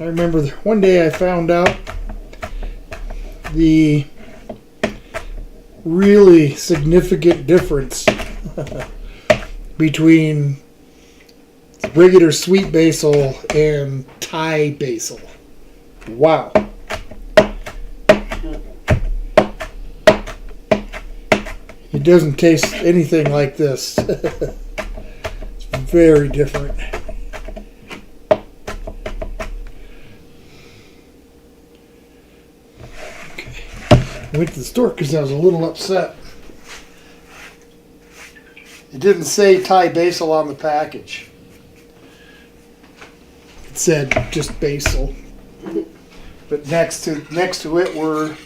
I remember one day I found out the really significant difference between regular sweet basil and Thai basil. Wow. It doesn't taste anything like this. It's very different. Okay. I went to the store because I was a little upset. It didn't say Thai basil on the package. It said just basil. But next to it were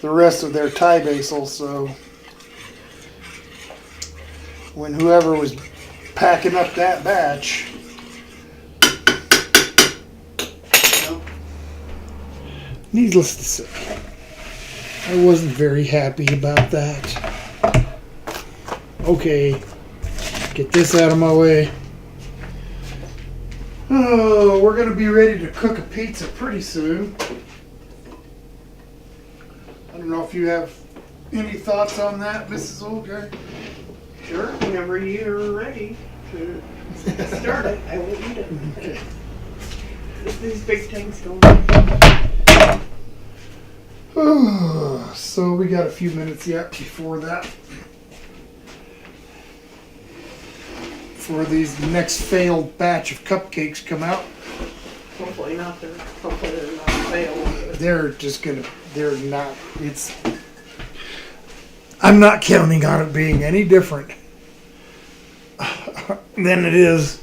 the rest of their Thai basil, so when whoever was packing up that batch, needless to say, I wasn't very happy about that. Okay, get this out of my way. Oh, we're gonna be ready to cook a pizza pretty soon. I don't know if you have any thoughts on that, Mrs. Old Guy? Sure, whenever you're ready to start it, I will eat it. Okay. These big tanks don't. So we got a few minutes yet before that. Before these next failed batch of cupcakes come out. Hopefully they're not failed. They're not, I'm not counting on it being any different than it is.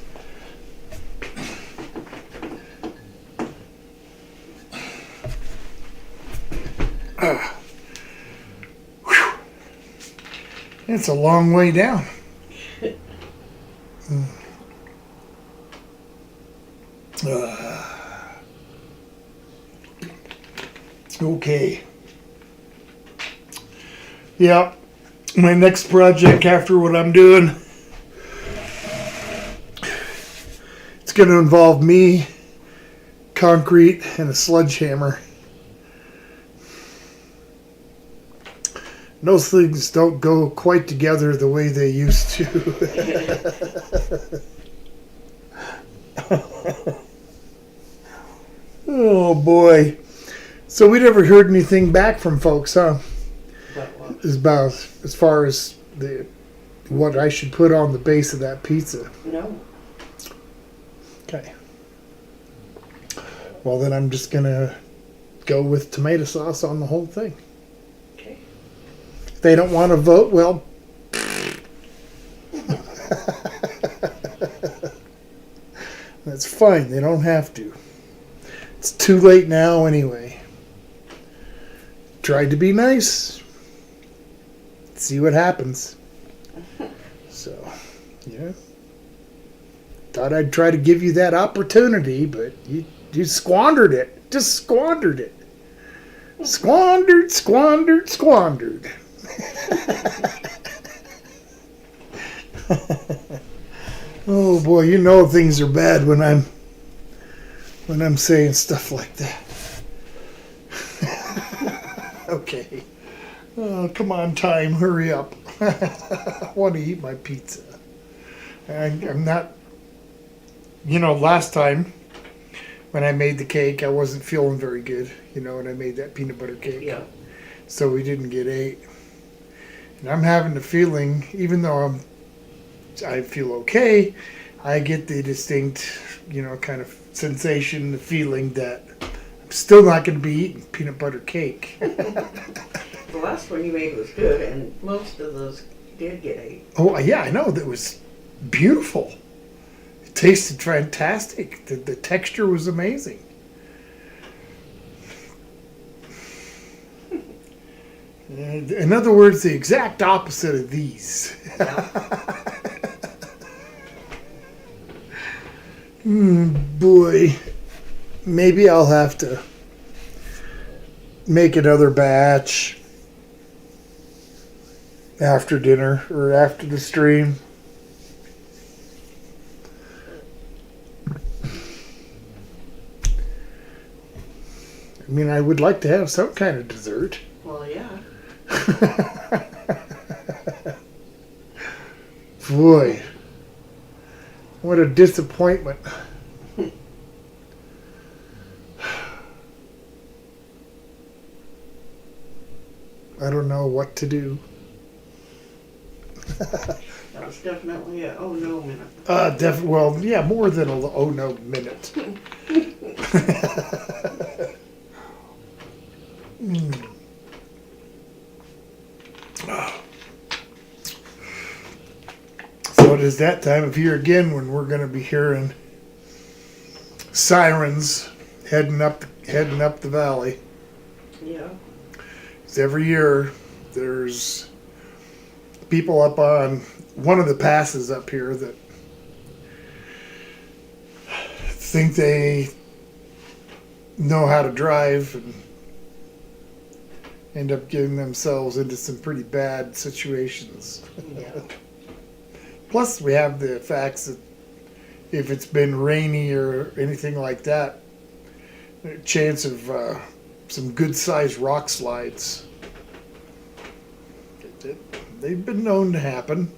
It's a long way down. Okay. Yeah. My next project after what I'm doing, it's going to involve me, concrete, and a sledgehammer. Those things don't go quite together the way they used to. Oh boy. So we never heard anything back from folks, huh? As far as what I should put on the base of that pizza. No. Okay. Well, then I'm just gonna go with tomato sauce on the whole thing. Okay. If they don't want to vote, well, that's fine. They don't have to. It's too late now anyway. Tried to be nice. See what happens. So, yeah. Thought I'd try to give you that opportunity, but you squandered it. Just squandered it. Squandered. Oh boy, you know things are bad when I'm saying stuff like that. Okay. Oh, come on, time, hurry up. I want to eat my pizza. I'm not, last time when I made the cake, I wasn't feeling very good, when I made that peanut butter cake. Yeah. So we didn't get 8. And I'm having the feeling, even though I feel okay, I get the distinct, kind of sensation, the feeling that I'm still not going to be eating peanut butter cake. The last one you made was good, and most of those did get 8. Oh, yeah, I know. That was beautiful. It tasted fantastic. The texture was amazing. In other words, the exact opposite of these. Boy, maybe I'll have to make another batch after dinner or after the stream. I mean, I would like to have some kind of dessert. Well, yeah. Boy, what a disappointment. I don't know what to do. That was definitely a oh no minute. Well, yeah, more than a oh no minute. So it is that time of year again when we're going to be hearing sirens heading up the valley. Yeah. 'Cause every year there's people up on one of the passes up here that think they know how to drive and end up getting themselves into some pretty bad situations. Yeah. Plus, we have the facts that if it's been rainy or anything like that, a chance of some good-sized rock slides. They've been known to happen.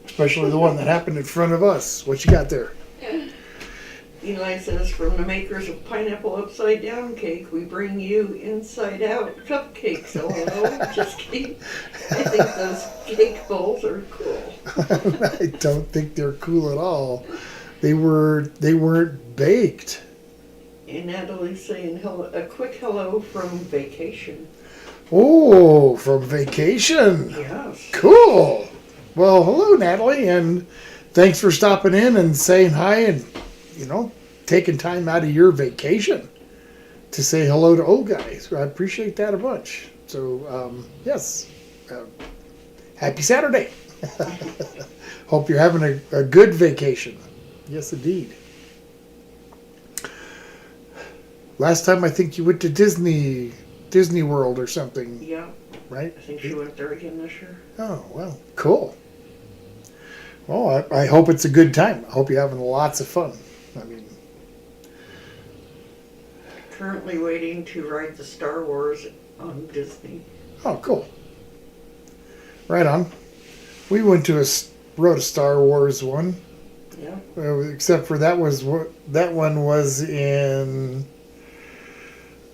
Especially the one that happened in front of us. What you got there? Eli says, from the makers of pineapple upside down cake, we bring you inside out cupcakes. LOL. Just kidding. I think those cake bowls are cool. I don't think they're cool at all. They weren't baked. And Natalie's saying a quick hello from vacation. Oh, from vacation. Yes. Cool. Well, hello, Natalie, and thanks for stopping in and saying hi and, taking time out of your vacation to say hello to old guys. I appreciate that a bunch. So, yes, happy Saturday. Hope you're having a good vacation. Yes, indeed. Last time I think you went to Disney World or something, Yeah. right? I think she went there again this year. Oh, well, cool. Well, I hope it's a good time. I hope you're having lots of fun. I mean, Currently waiting to ride the Star Wars on Disney. oh, cool. Right on. We went to rode a Star Wars one, Yeah. except for that one was in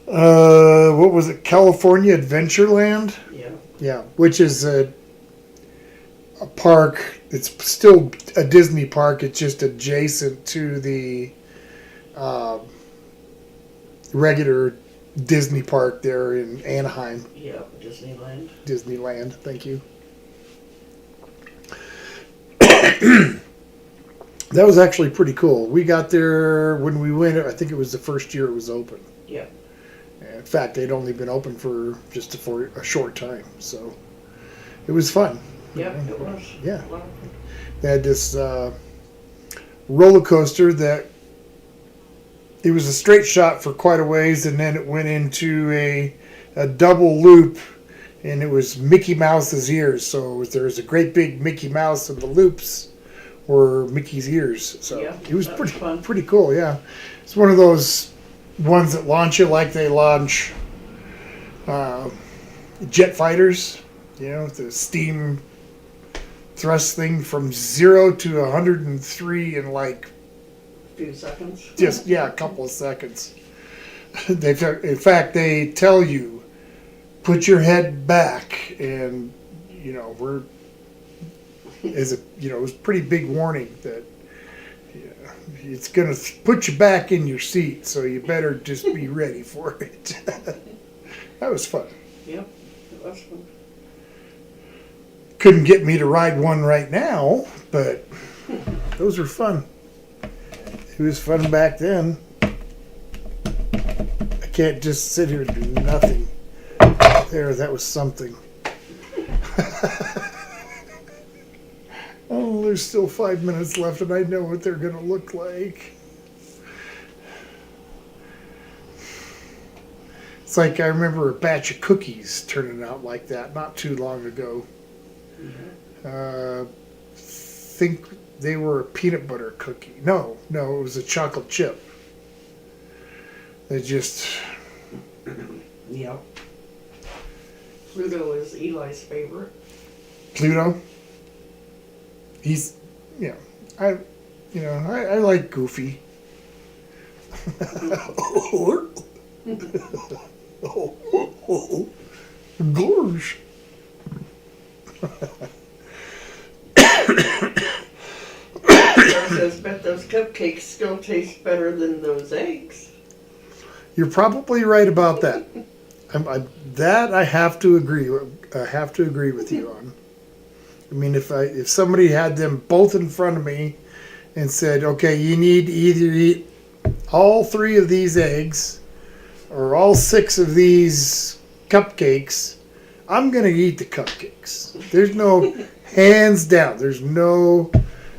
what was it? California Adventureland. Yeah. Yeah, which is a park. It's still a Disney park. It's just adjacent to the regular Disney park there in Anaheim. Yeah. Disneyland. Disneyland. Thank you. That was actually pretty cool. We got there when we went. I think it was the first year it was open. Yeah. In fact, they'd only been open for a short time, so it was fun. Yeah, it was. Yeah. A lot of fun. They had this roller coaster that it was a straight shot for quite a ways, and then it went into a double loop, and it was Mickey Mouse's ears. So there was a great big Mickey Mouse, and the loops were Mickey's ears. So Yeah, it was that was fun. pretty cool. Yeah, it's one of those ones that launch you like they launch jet fighters. The steam thrust thing from 0 to 103 in like Few seconds. just a couple of seconds. In fact, they tell you put your head back, and we're it was a pretty big warning that it's gonna put you back in your seat, so you better just be ready for it. That was fun. Yep, it was fun. Couldn't get me to ride one right now, but those were fun. It was fun back then. I can't just sit here and do nothing. There, that was something. Oh, there's still 5 minutes left, and I know what they're going to look like. It's like I remember a batch of cookies turning out like that not too long ago. Think they were a peanut butter cookie. No, it was a chocolate chip. They just... Yep. Pluto is Eli's favorite. Pluto? He's, I like Goofy. Gorge. Says, bet those cupcakes still taste better than those eggs. You're probably right about that. I have to agree. I have to agree with you on. I mean, if somebody had them both in front of me, and said, okay, you need to either eat all 3 of these eggs or all 6 of these cupcakes, I'm going to eat the cupcakes. There's no, hands down, there's no,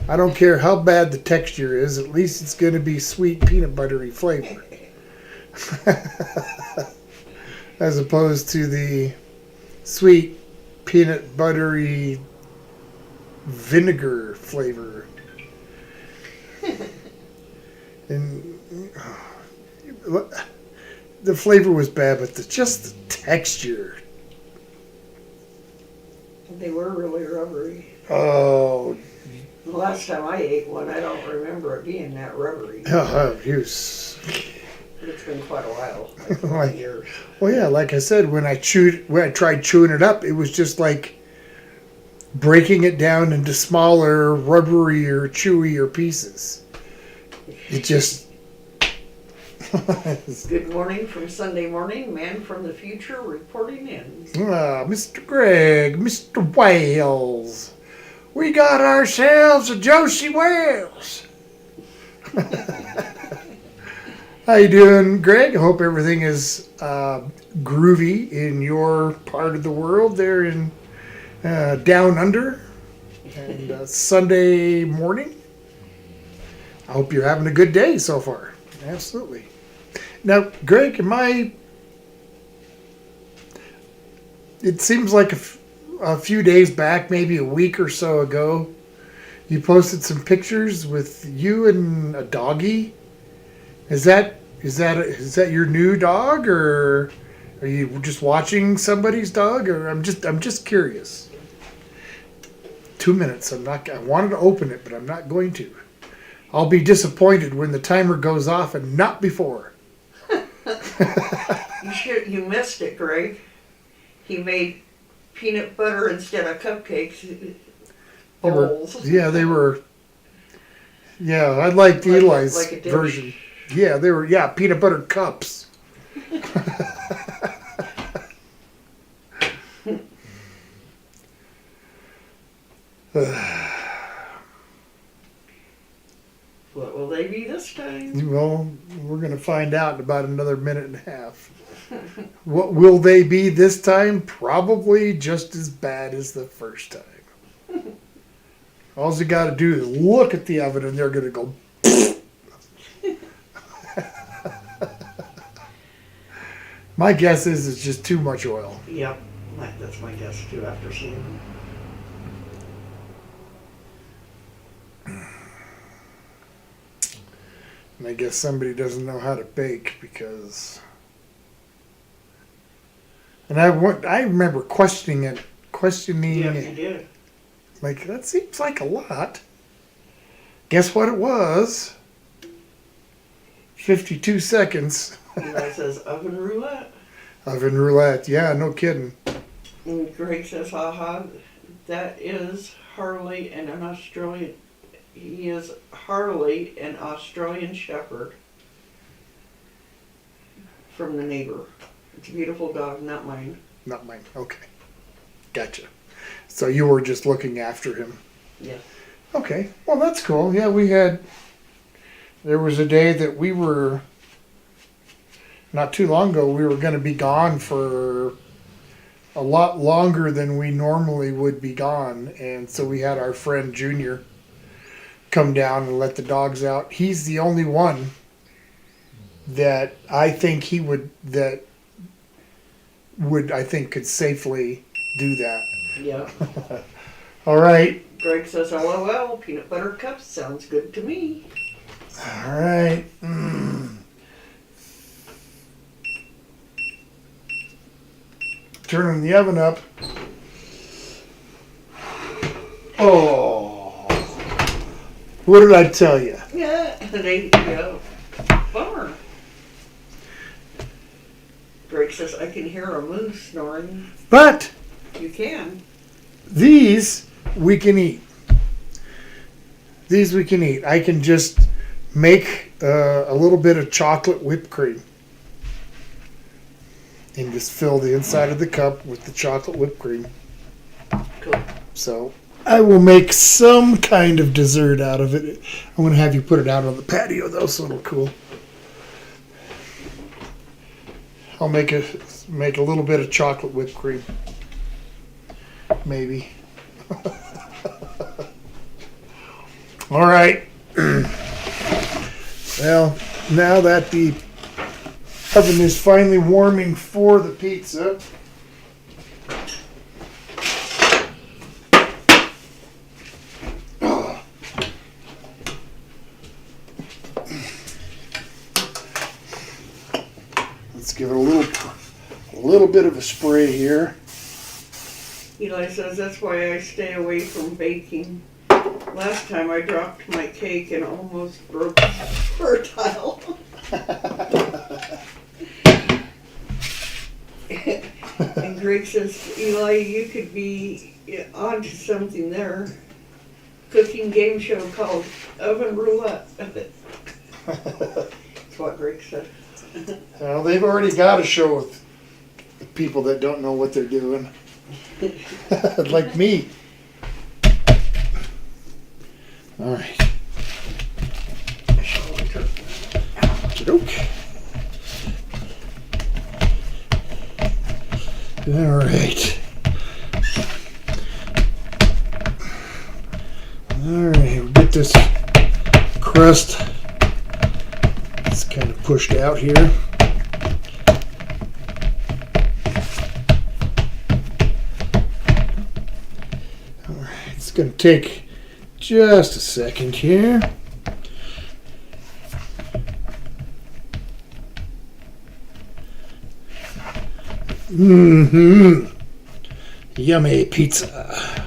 I don't care how bad the texture is, at least it's going to be sweet peanut buttery flavor. As opposed to the sweet peanut buttery vinegar flavor. And the flavor was bad, but just the texture. They were really rubbery. Oh, The last time I ate one, I don't remember it being that rubbery. it's Been quite a while, like 20 Like- years. well, yeah. Like I said, when I tried chewing it up, it was just like breaking it down into smaller, rubberier, chewier pieces. It just. Good morning from Sunday morning. Man from the future reporting in. Mr. Greg, Mr. Wales, we got ourselves a Josie Wales. How you doing, Greg? I hope everything is groovy in your part of the world there in down under and Sunday morning. I hope you're having a good day so far. Absolutely. Now, Greg, it seems like a few days back, maybe a week or so ago, you posted some pictures with you and a doggy. Is that your new dog, or are you just watching somebody's dog? Or I'm just curious. 2 minutes. I wanted to open it, but I'm not going to. I'll be disappointed when the timer goes off and not before. You missed it, Greg. He made peanut butter instead of cupcakes. Bowls. They were. Yeah, I liked Eli's like a dish. version. Yeah, they were. Yeah, peanut butter cups. What will they be this time? Well, we're going to find out in about another minute and a half. What will they be this time? Probably just as bad as the first time. All you got to do is look at the oven and they're going to go. My guess is it's just too much oil. Yep, that's my guess too after seeing them. And I guess somebody doesn't know how to bake because. And I remember questioning. Yeah, you did. Like, that seems like a lot. Guess what it was? 52 seconds. Eli says oven roulette. Oven roulette. Yeah, no kidding. And Greg says, haha, that is Harley and an Australian. He is Harley, an Australian Shepherd from the neighbor. It's a beautiful dog, not mine. Not mine. Okay. Gotcha. So you were just looking after him. Yeah. Okay. Well, that's cool. Yeah, there was a day that we were, not too long ago, we were going to be gone for a lot longer than we normally would be gone. And so we had our friend Junior come down and let the dogs out. He's the only one that I think could safely do that. Yeah. All right. Greg says, LOL, peanut butter cups sounds good to me. All right. Turning the oven up. Oh. What did I tell you? Yeah. Bummer. Greg says, I can hear a moose snoring. But You can. these we can eat. These we can eat. I can just make a little bit of chocolate whipped cream and just fill the inside of the cup with the chocolate whipped cream. Cool. So I will make some kind of dessert out of it. I'm going to have you put it out on the patio, though, so it'll cool. I'll make a little bit of chocolate whipped cream. Maybe. All right. Well, now that the oven is finally warming for the pizza, let's give it a little bit of a spray here. Eli says that's why I stay away from baking. Last time I dropped my cake and almost broke her tile. And Greg says, Eli, you could be onto something there. Cooking game show called Oven Roulette. That's what Greg said. Well, they've already got a show with people that don't know what they're doing. Like me. All right. Okay. All right. All right. We'll get this crust. It's kind of pushed out here. All right. It's going to take just a second here. Yummy pizza.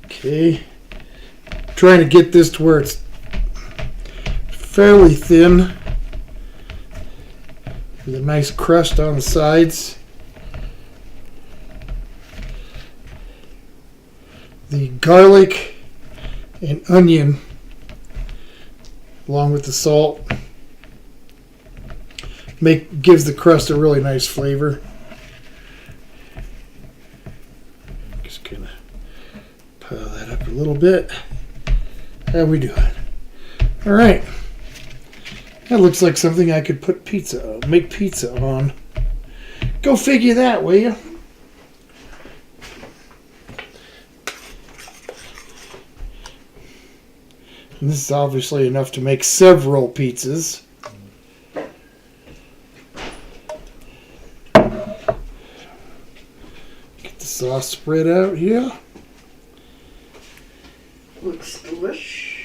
Okay. Trying to get this to where it's fairly thin with a nice crust on the sides. The garlic and onion, along with the salt, gives the crust a really nice flavor. Just gonna pile that up a little bit. How we doing? All right. That looks like something I could make pizza on. Go figure that, will you? And this is obviously enough to make several pizzas. Get the sauce spread out here. Looks delish.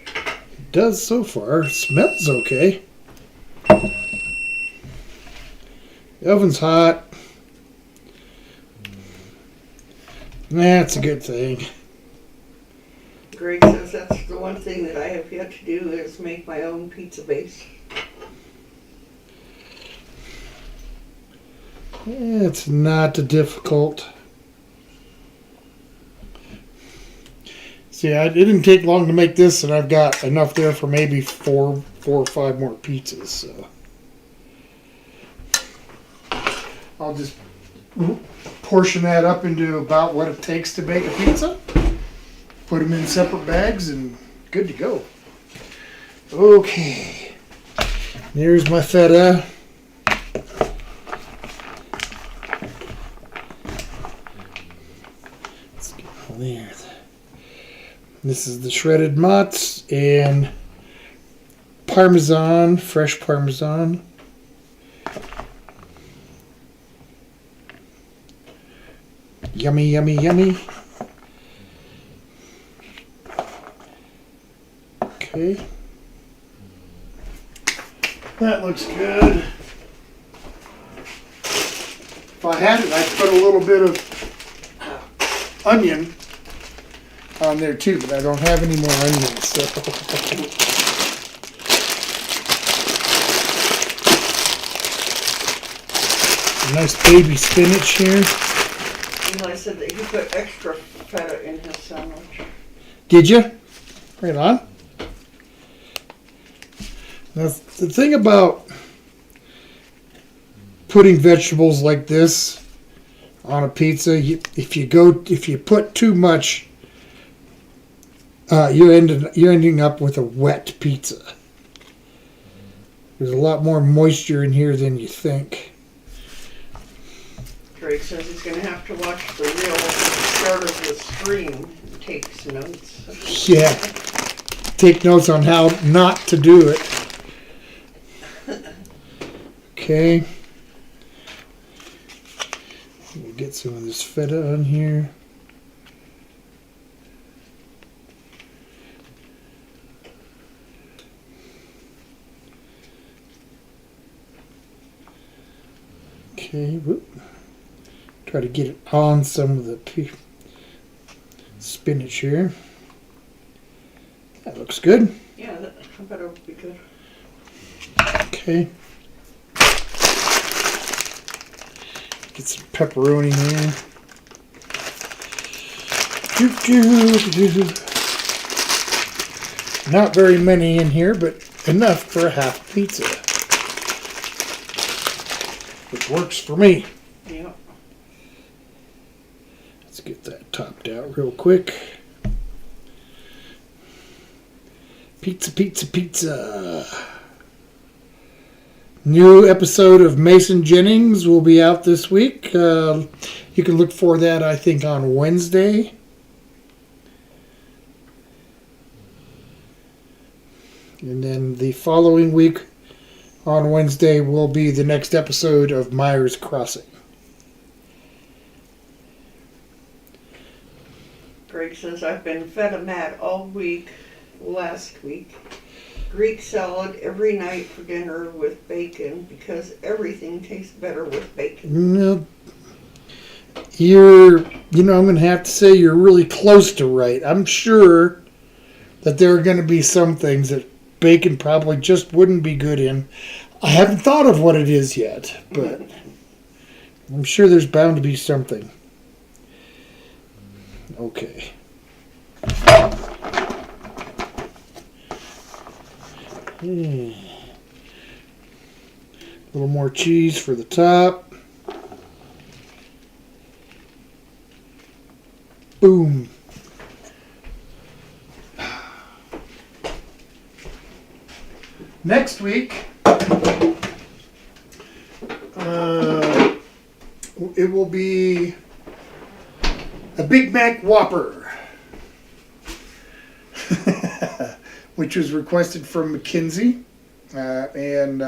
It does so far. Smells okay. The oven's hot. That's a good thing. Greg says that's the one thing that I have yet to do is make my own pizza base. It's not difficult. See, it didn't take long to make this, and I've got enough there for maybe four or five more pizzas. So I'll just portion that up into about what it takes to make a pizza. Put them in separate bags and good to go. Okay. There's my feta. Let's get on there. This is the shredded mozz and Parmesan, fresh Parmesan. Yummy, yummy, yummy. Okay. That looks good. If I had it, I'd put a little bit of onion on there too, but I don't have any more onions, so. Nice baby spinach here. Eli said that he put extra feta in his sandwich. Did you? Right on. Now, the thing about putting vegetables like this on a pizza, if you put too much, you're ending up with a wet pizza. There's a lot more moisture in here than you think. Greg says he's gonna have to watch the real start of the stream and take some notes. Yeah. Take notes on how not to do it. Okay. We'll get some of this feta on here. Okay, whoop. Try to get it on some of the spinach here. That looks good. Yeah, I bet it'll be good. Okay. Get some pepperoni here. Not very many in here, but enough for a half pizza. Which works for me. Yeah. Let's get that topped out real quick. Pizza, pizza, pizza. New episode of Mason Jennings will be out this week. You can look for that, I think, on Wednesday. And then the following week on Wednesday will be the next episode of Myers Crossing. Greg says, I've been feta mad all week, last week. Greek salad every night for dinner with bacon because everything tastes better with bacon. No, I'm going to have to say you're really close to right. I'm sure that there are going to be some things that bacon probably just wouldn't be good in. I haven't thought of what it is yet, but I'm sure there's bound to be something. Okay. A little more cheese for the top. Boom. Next week, it will be a Big Mac Whopper. Which was requested from Mackenzie. And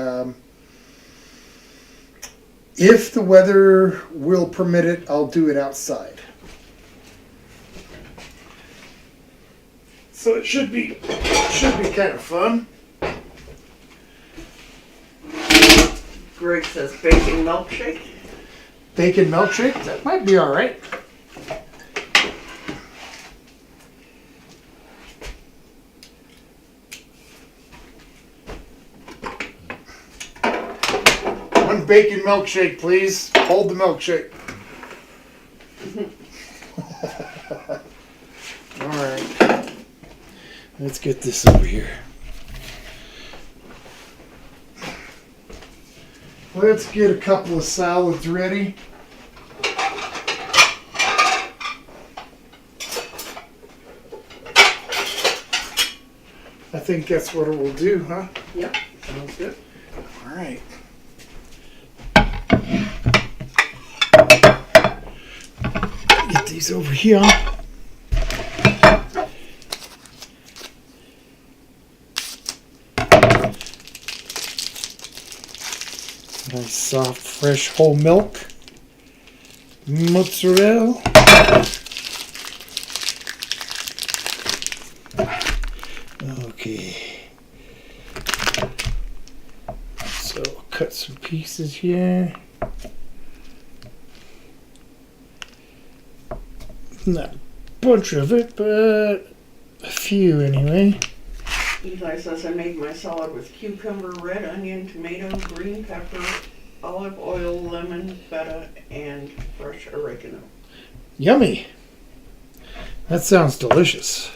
if the weather will permit it, I'll do it outside. So it should be kind of fun. Greg says bacon milkshake. Bacon milkshake, that might be all right. One bacon milkshake, please. Hold the milkshake. All right. Let's get this over here. Let's get a couple of salads ready. I think that's what it will do, huh? Yep, sounds good. All right. Get these over here. Nice soft, fresh whole milk. Mozzarella. Okay. So cut some pieces here. Not a bunch of it, but a few anyway. Eli says I made my salad with cucumber, red onion, tomato, green pepper, olive oil, lemon, feta, and fresh oregano. Yummy. That sounds delicious.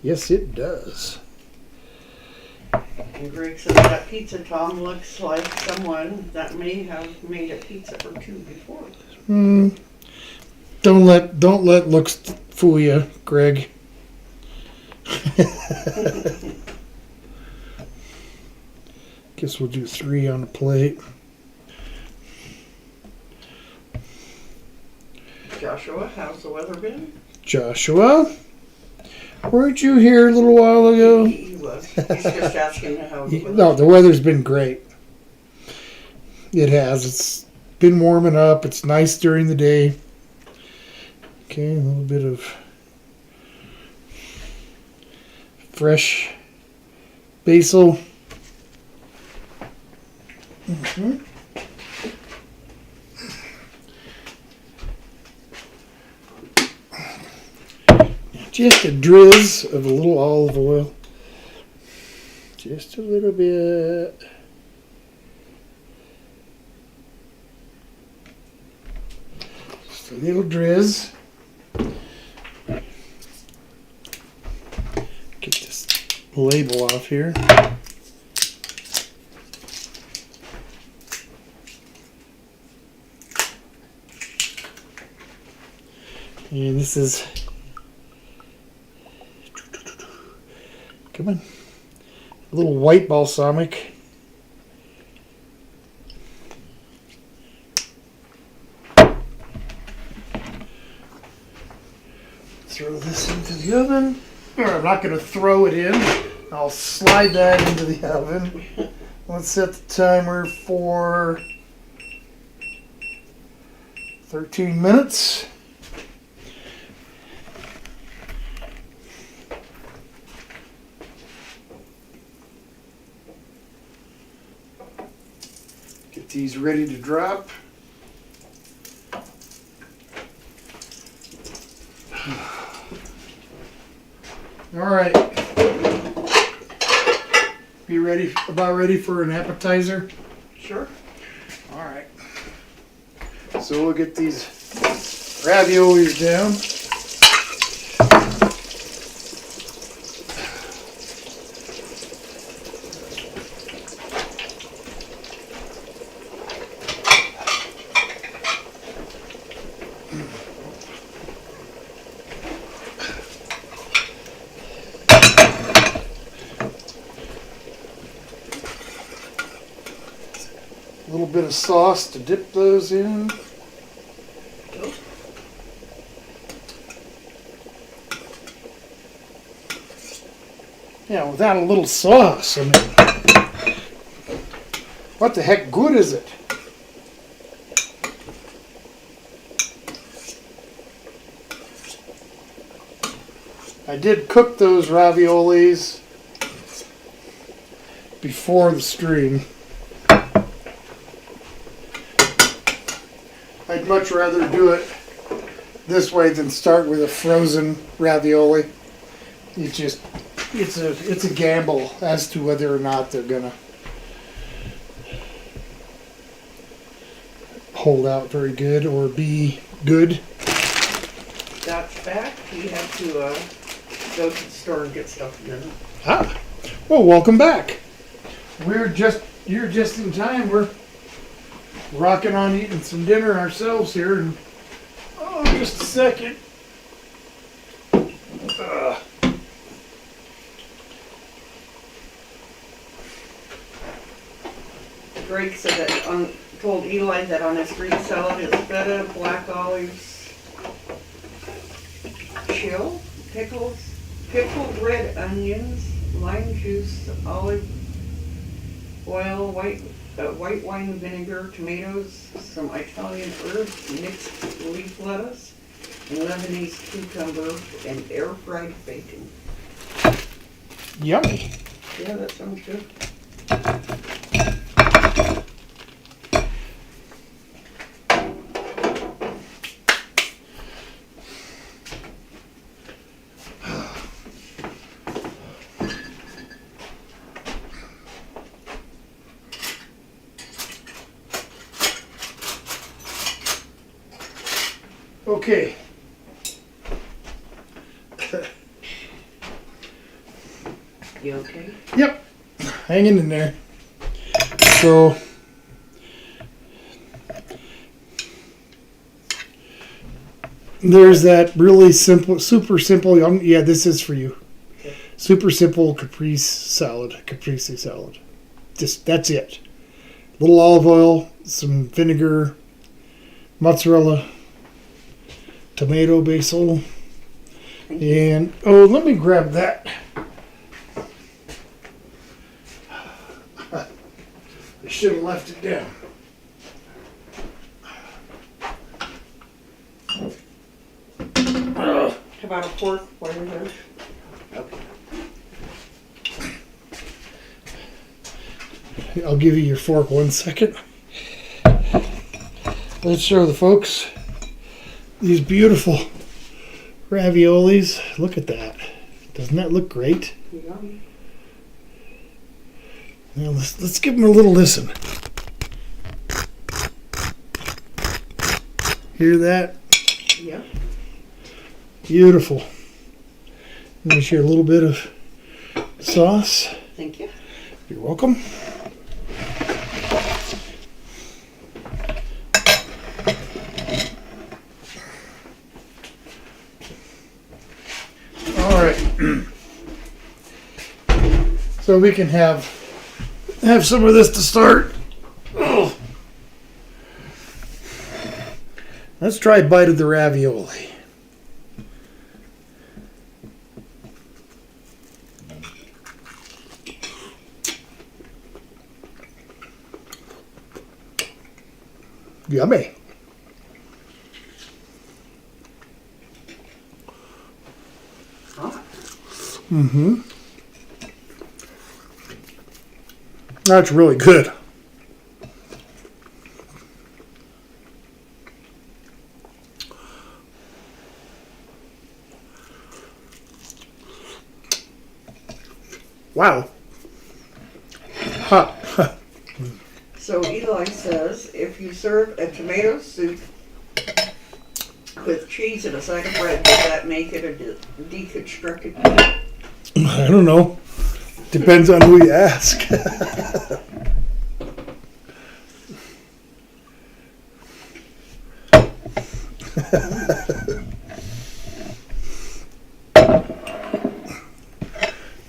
Yes, it does. And Greg said that pizza, Tom, looks like someone that may have made a pizza or two before. Don't let looks fool you, Greg. Guess we'll do 3 on the plate. Joshua, how's the weather been? Joshua, weren't you here a little while ago? He was. He's just asking how the weather. No, the weather's been great. It has. It's been warming up. It's nice during the day. Okay, a little bit of fresh basil. Just a drizz of a little olive oil. Just a little bit. Just a little drizz. Get this label off here. And this is, come on, a little white balsamic. Throw this into the oven. Or I'm not going to throw it in. I'll slide that into the oven. Let's set the timer for 13 minutes. Get these ready to drop. All right. Be ready, about ready for an appetizer? Sure. All right. So we'll get these raviolis down. A little bit of sauce to dip those in. Yeah, without a little sauce, I mean, what the heck good is it? I did cook those raviolis before the stream. I'd much rather do it this way than start with a frozen ravioli. It's a gamble as to whether or not they're gonna hold out very good or be good. That's back. He had to go to the store and get stuff in there. Ah, well, welcome back. You're just in time. We're rocking on eating some dinner ourselves here in just a second. Greg said that told Eli that on his Greek salad is feta, black olives, chill, pickles, pickled red onions, lime juice, olive oil, white wine vinegar, tomatoes, some Italian herbs, mixed leaf lettuce, and Lebanese cucumber, and air fried bacon. Yummy. Yeah, that sounds good. Okay. You okay? Yep. hanging in there. So there's that really simple, super simple. Yeah, this is for you. Super simple caprese salad. Just that's it. Little olive oil, some vinegar, mozzarella, tomato, basil, and let me grab that. I should have left it down. How about a fork while you're there? I'll give you your fork 1 second. Let's show the folks these beautiful raviolis. Look at that. Doesn't that look great? Yum. Now let's give them a little listen. Hear that? Yeah. Beautiful. There's your little bit of sauce. Thank you. You're welcome. All right. So we can have some of this to start. Oh. Let's try a bite of the ravioli. Yummy. Mm-hmm. That's really good. Wow. Hot. So Eli says, if you serve a tomato soup with cheese and a side of bread, does that make it a deconstructed meal? I don't know. Depends on who you ask.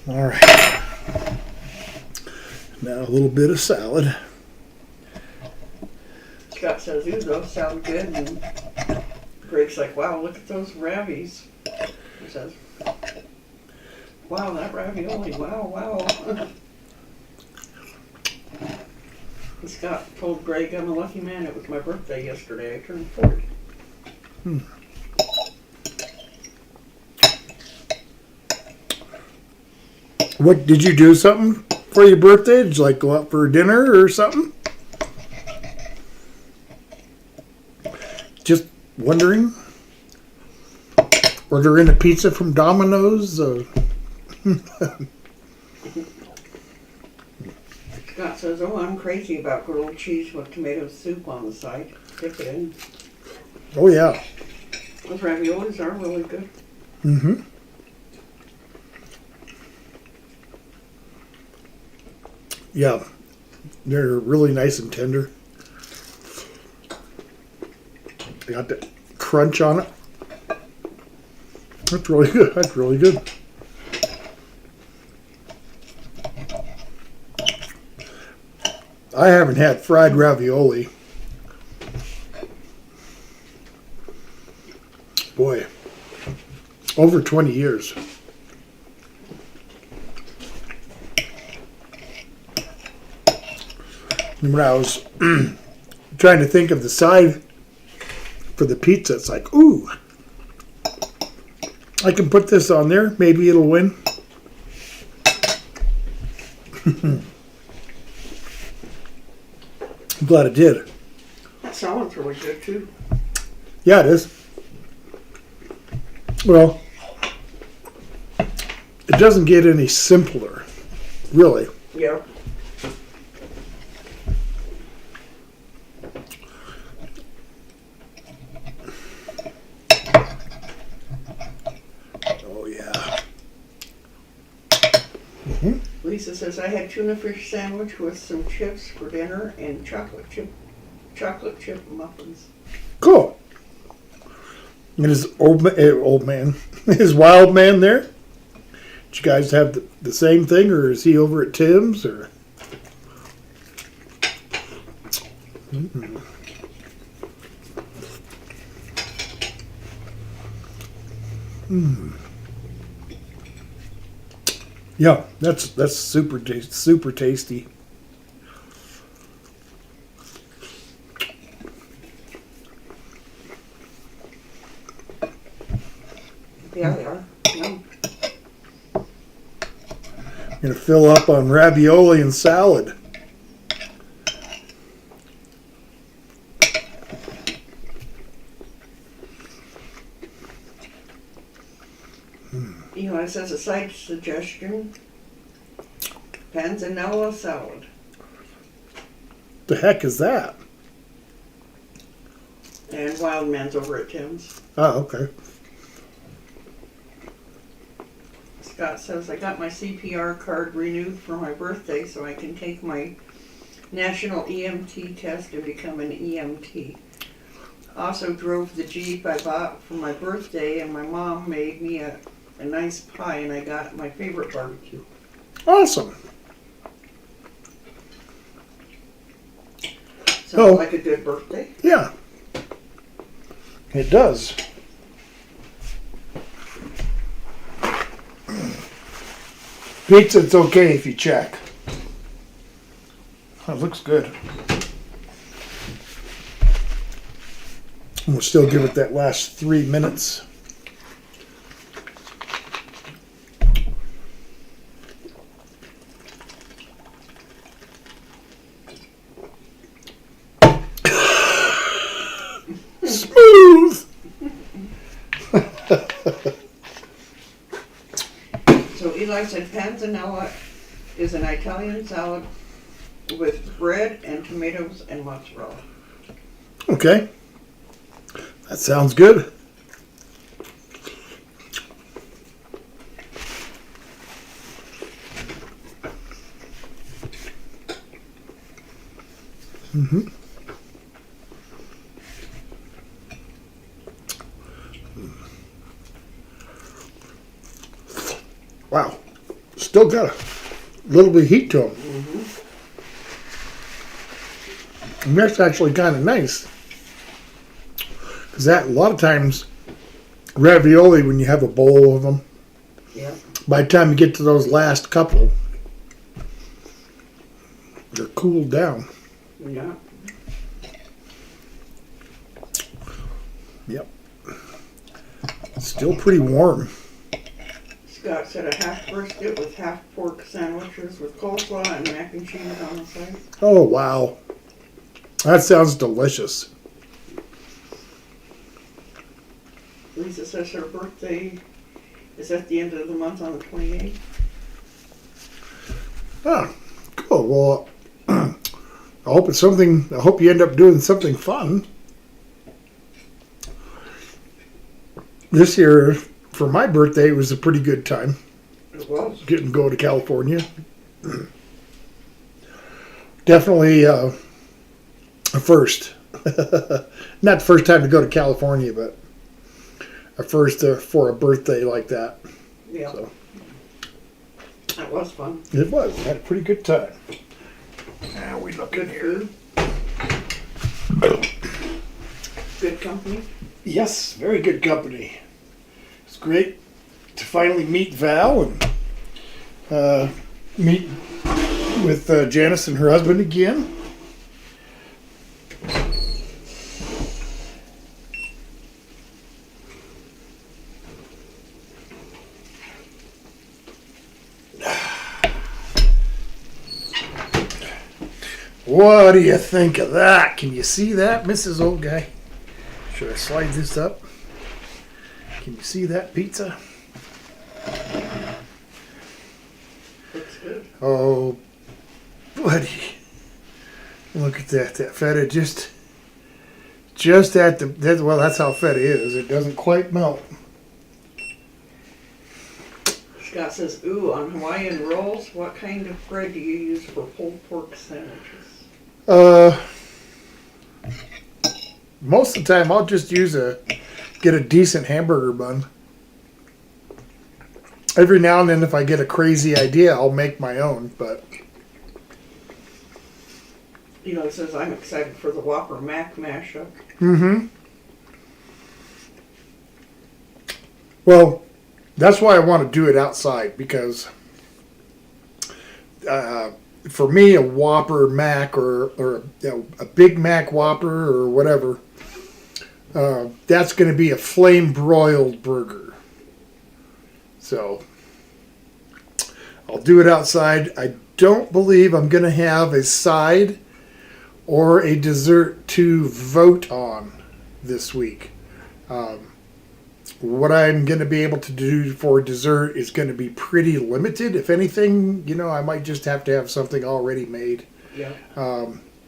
All right. Now a little bit of salad. Scott says, ooh, those sound good. And Greg's like, wow, look at those ravies. He says, wow, that ravioli, wow. And Scott told Greg, I'm a lucky man. It was my birthday yesterday. I turned 40. What did you do something for your birthday? Did you like go out for dinner or something? Just wondering. Ordering a pizza from Domino's. Scott says, oh, I'm crazy about grilled cheese with tomato soup on the side. Dip it in. Oh yeah. Those raviolis are really good. Mm-hmm. Yeah, they're really nice and tender. They got that crunch on it. That's really good. That's really good. I haven't had fried ravioli. Boy, over 20 years. And when I was trying to think of the side for the pizza, it's like, ooh, I can put this on there. Maybe it'll win. I'm glad it did. That salad's really good too. Yeah, it is. Well, it doesn't get any simpler, really. Yeah. Lisa says, I had tuna fish sandwich with some chips for dinner and chocolate chip muffins. Cool. And his old man, his wild man there? Did you guys have the same thing, or is he over at Tim's, or? Mm-mm. Mm. Yeah, that's super tasty. Yeah, they are. Yum. Gonna fill up on ravioli and salad. Eli says a side suggestion, panzanella salad. The heck is that? And Wild Man's over at Tim's. Oh, okay. Scott says, I got my CPR card renewed for my birthday so I can take my national EMT test and become an EMT. Also drove the Jeep I bought for my birthday, and my mom made me a nice pie, and I got my favorite barbecue. Awesome. Sounds like a good birthday. Yeah. It does. Pizza, it's okay if you check. That looks good. We'll still give it that last 3 minutes. Smooth! So Eli said panzanella is an Italian salad with bread and tomatoes and mozzarella. Okay. That sounds good. Mm-hmm. Wow. Still got a little bit of heat to them. Mm-hmm. And that's actually kind of nice. Because that, a lot of times, ravioli, when you have a bowl of them, Yeah. by the time you get to those last couple, they're cooled down. Yeah. Yep. Still pretty warm. Scott said a half brisket with half pork sandwiches with coleslaw and mac and cheese on the side. Oh, wow. That sounds delicious. Lisa says her birthday is at the end of the month on the 28th. Ah, cool. Well, I hope it's something, I hope you end up doing something fun. This year, for my birthday, it was a pretty good time. It was. Getting to go to California. Definitely a first. Not the first time to go to California, but a first for a birthday like that. Yeah. So That was fun. it was. Had a pretty good time. Now we look in Good here. food. Good company. Yes, very good company. It's great to finally meet Val and meet with Janice and her husband again. What do you think of that? Can you see that, Mrs. Old Guy? Should I slide this up? Can you see that pizza? Looks good. Oh, buddy. Look at that. That feta just at the, well, that's how feta is. It doesn't quite melt. Scott says, ooh, on Hawaiian rolls, what kind of bread do you use for pulled pork sandwiches? Most of the time I'll just get a decent hamburger bun. Every now and then if I get a crazy idea, I'll make my own, but Eli says, I'm excited for the Whopper Mac mashup. mm-hmm. Well, that's why I want to do it outside, because for me, a Whopper Mac or a Big Mac Whopper or whatever, that's going to be a flame broiled burger. So I'll do it outside. I don't believe I'm going to have a side or a dessert to vote on this week. What I'm going to be able to do for dessert is going to be pretty limited. If anything, I might just have to have something already made. Yeah.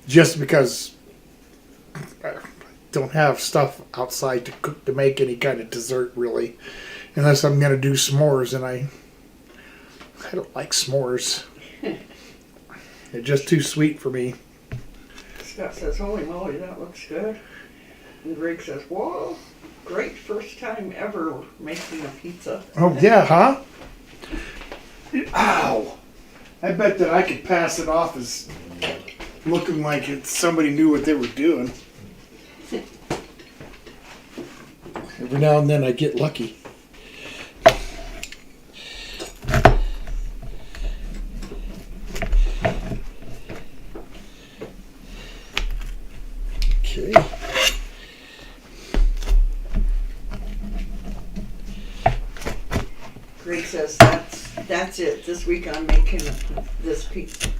Just because I don't have stuff outside to cook to make any kind of dessert, really. Unless I'm going to do s'mores, and I don't like s'mores. They're just too sweet for me. Scott says, holy moly, that looks good. And Greg says, whoa, great first time ever making a pizza. Oh, yeah, huh? Ow! I bet that I could pass it off as looking like somebody knew what they were doing. Every now and then I get lucky. Okay. Greg says, that's it. This week I'm making this pizza.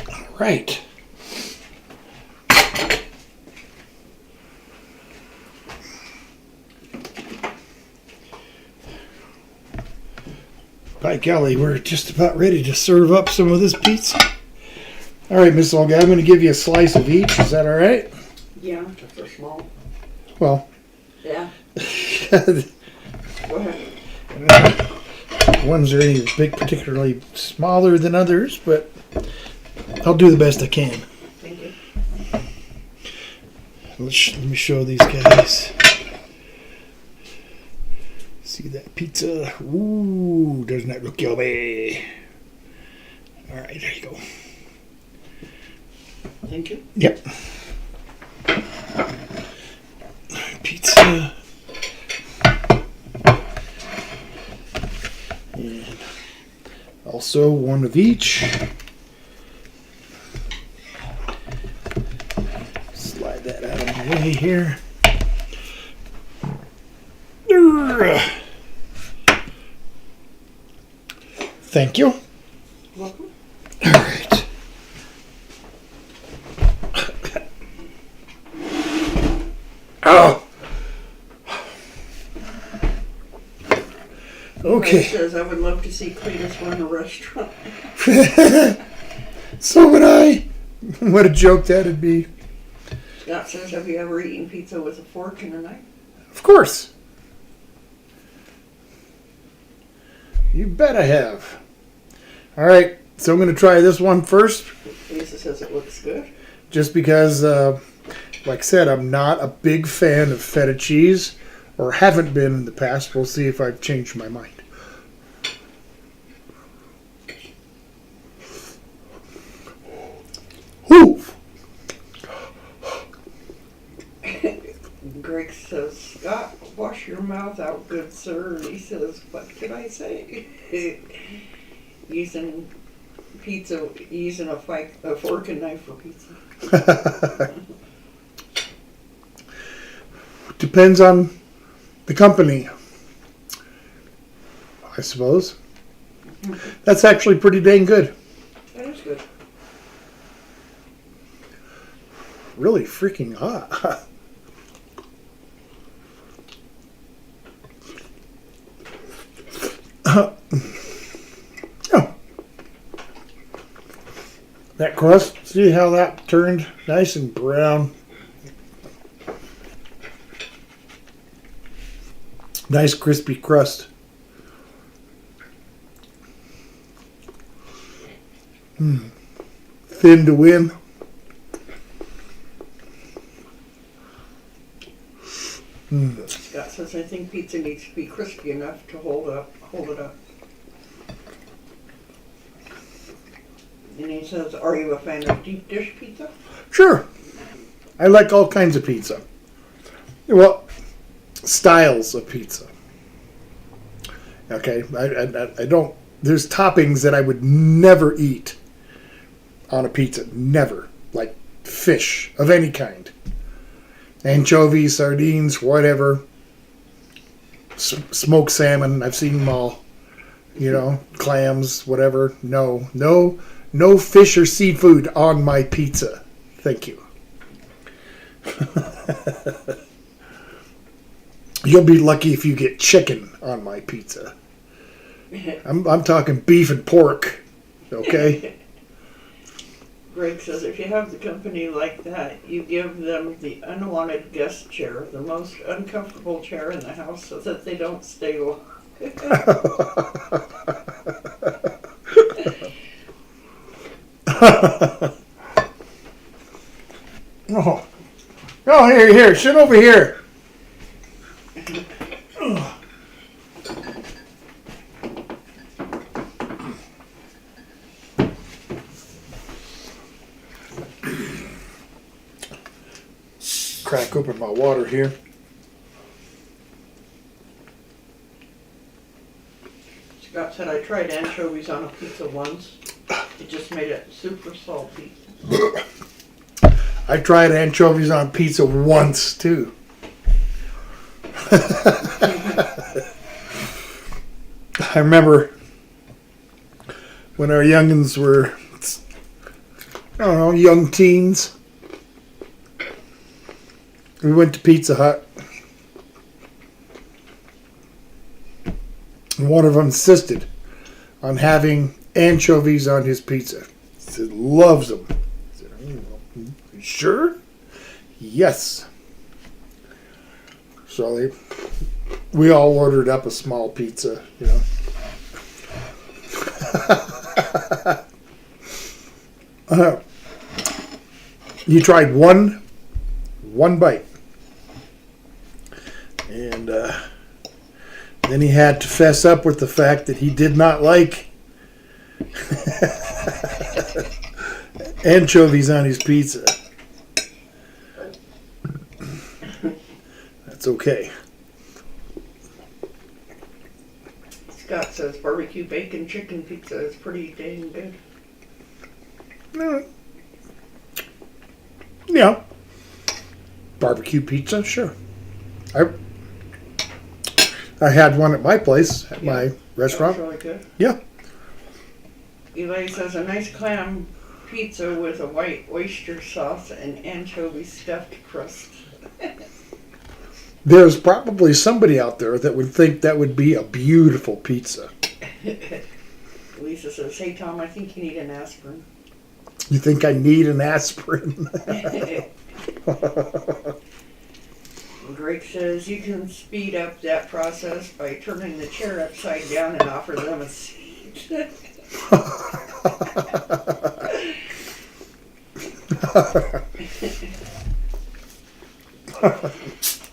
All right. By golly, we're just about ready to serve up some of this pizza. All right, Miss Olga, I'm going to give you a slice of each. Is that all right? Yeah, just a small. Well. Yeah. Go ahead. Ones are any particularly smaller than others, but I'll do the best I can. Thank you. Let me show these guys. See that pizza? Ooh, doesn't that look yummy? All right, there you go. Thank you. Yep. Pizza. And also one of each. Slide that out of the way here. Thank you. Welcome. All right. Oh. Okay. Greg says, I would love to see Cletus run a restaurant. So would I. What a joke that'd be. Scott says, have you ever eaten pizza with a fork and a knife? Of course. You bet I have. All right, so I'm going to try this one first. Lisa says it looks good. Just because, like I said, I'm not a big fan of feta cheese, or haven't been in the past. We'll see if I've changed my mind. Whew. Greg says, Scott, wash your mouth out, good sir. And he says, what can I say? Using a fork and knife for pizza. Depends on the company, I suppose. That's actually pretty dang good. That is good. Really freaking hot. Oh. That crust, see how that turned nice and brown? Nice crispy crust. Thin to win. Scott says, I think pizza needs to be crispy enough to hold it up. And he says, are you a fan of deep dish pizza? Sure. I like all kinds of pizza. Well, styles of pizza. Okay, I don't. There's toppings that I would never eat on a pizza. Never. Like fish of any kind. Anchovies, sardines, whatever. Smoked salmon. I've seen them all. You know, clams, whatever. No fish or seafood on my pizza. Thank you. You'll be lucky if you get chicken on my pizza. I'm talking beef and pork. Okay? Greg says, if you have the company like that, you give them the unwanted guest chair, the most uncomfortable chair in the house, so that they don't stay long. Oh, here, sit over here. Crack open my water here. Scott said, I tried anchovies on a pizza once. It just made it super salty. I tried anchovies on pizza once, too. I remember when our youngins were, I don't know, young teens. We went to Pizza Hut. And one of them insisted on having anchovies on his pizza. He said, loves them. I said, you sure? Yes. So we all ordered up a small pizza, you know. You tried one bite. And then he had to fess up with the fact that he did not like anchovies on his pizza. That's okay. Scott says barbecue bacon chicken pizza is pretty dang good. Yeah. Barbecue pizza, sure. I had one at my place, at my restaurant. That was really good. Yeah. Eli says a nice clam pizza with a white oyster sauce and anchovy stuffed crust. There's probably somebody out there that would think that would be a beautiful pizza. Lisa says, hey Tom, I think you need an aspirin. You think I need an aspirin? Greg says you can speed up that process by turning the chair upside down and offer them a seat.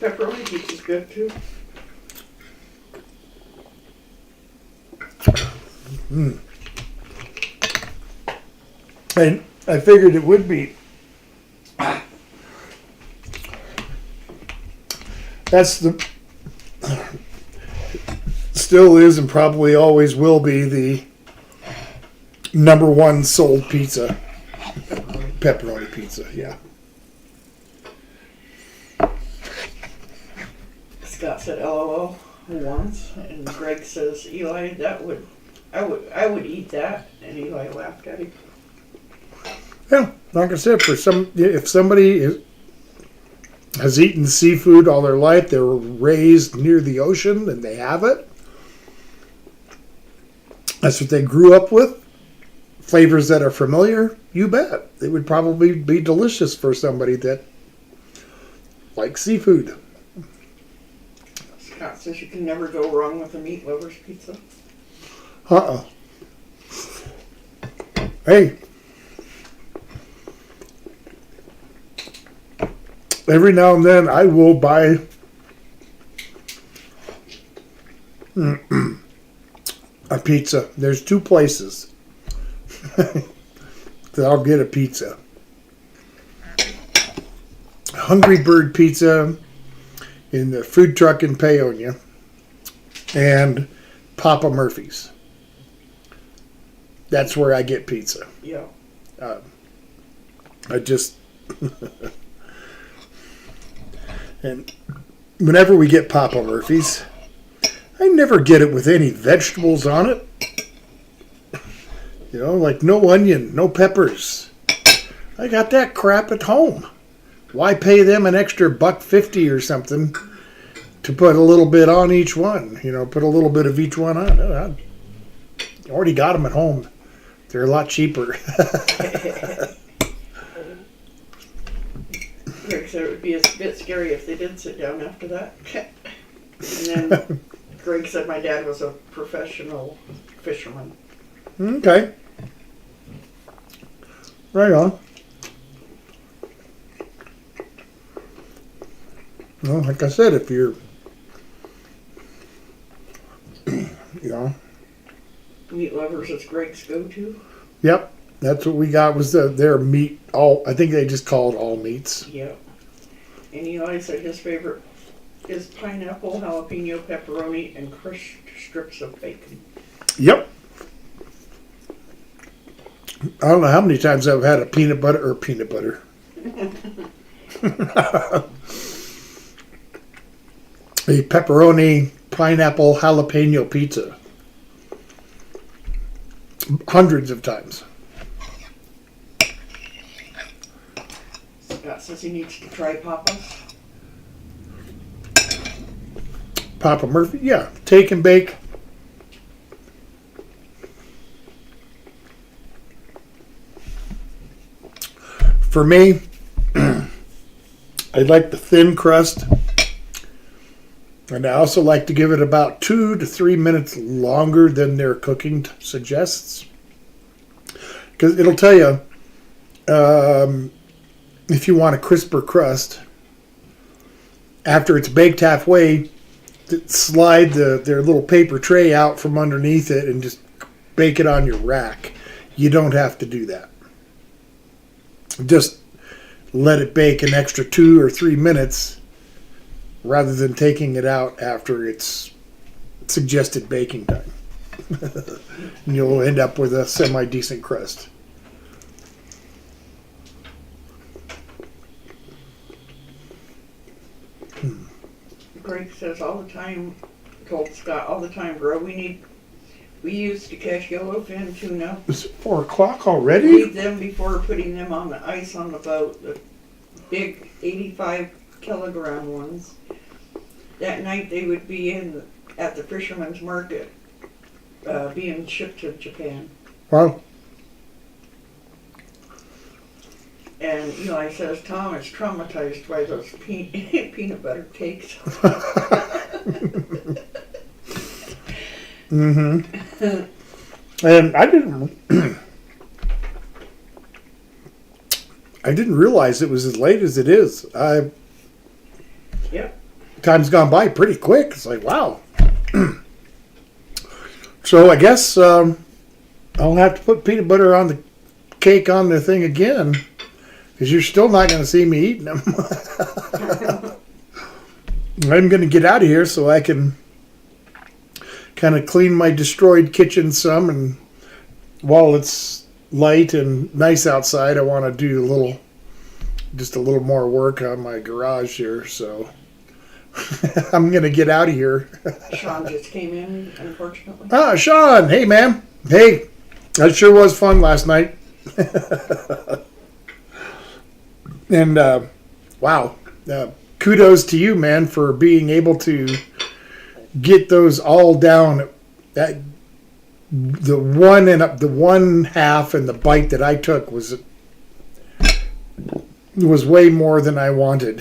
Pepperoni pizza's good too. And I figured it would be. That's still is and probably always will be the number one sold pizza. Pepperoni pizza, yeah. Scott said LOL once, and Greg says, Eli, I would eat that, and Eli laughed at him. Yeah, like I said, if somebody has eaten seafood all their life, they were raised near the ocean and they have it, that's what they grew up with, flavors that are familiar, you bet. It would probably be delicious for somebody that likes seafood. Scott says you can never go wrong with a meat lover's pizza. Uh-uh. Hey. Every now and then I will buy a pizza. There's 2 places that I'll get a pizza. Hungry Bird Pizza in the food truck in Paonia and Papa Murphy's. That's where I get pizza. Yeah. I just... And whenever we get Papa Murphy's, I never get it with any vegetables on it. You know, like no onion, no peppers. I got that crap at home. Why pay them an extra $1.50 or something to put a little bit on each one? You know, put a little bit of each one on. I already got them at home. They're a lot cheaper. Greg said it would be a bit scary if they did sit down after that. And then Greg said my dad was a professional fisherman. Okay. Right on. Well, like I said, if you're, you know. Meat lovers, it's Greg's go-to. Yep. That's what we got was their meat. I think they just call it all meats. Yeah. And Eli said his favorite is pineapple, jalapeno, pepperoni, and crushed strips of bacon. Yep. I don't know how many times I've had a peanut butter. A pepperoni, pineapple, jalapeno pizza. Hundreds of times. Scott says he needs to try Papa's. Papa Murphy, yeah. Take and bake. For me, I like the thin crust. And I also like to give it about 2 to 3 minutes longer than their cooking suggests. Because it'll tell you if you want a crisper crust. After it's baked halfway, slide their little paper tray out from underneath it and just bake it on your rack. You don't have to do that. Just let it bake an extra 2 or 3 minutes rather than taking it out after its suggested baking time. And you'll end up with a semi-decent crust. Greg says all the time, told Scott all the time, bro, we used to catch yellowfin tuna. Is it 4 o'clock already? Leave them before putting them on the ice on the boat, the big 85-kilogram ones. That night they would be at the fisherman's market, being shipped to Japan. Wow. And Eli says Tom is traumatized by those peanut butter cakes. Mm-hmm. And I didn't realize it was as late as it is. Yep. Time's gone by pretty quick. It's like, wow. So I guess I'll have to put peanut butter on the cake on the thing again, because you're still not going to see me eating them. I'm going to get out of here so I can kind of clean my destroyed kitchen some, and while it's light and nice outside, I want to do just a little more work on my garage here, so I'm going to get out of here. Sean just came in, unfortunately. Ah, Sean, hey man. Hey, that sure was fun last night. And wow, kudos to you, man, for being able to get those all down. That the one half and the bite that I took was way more than I wanted.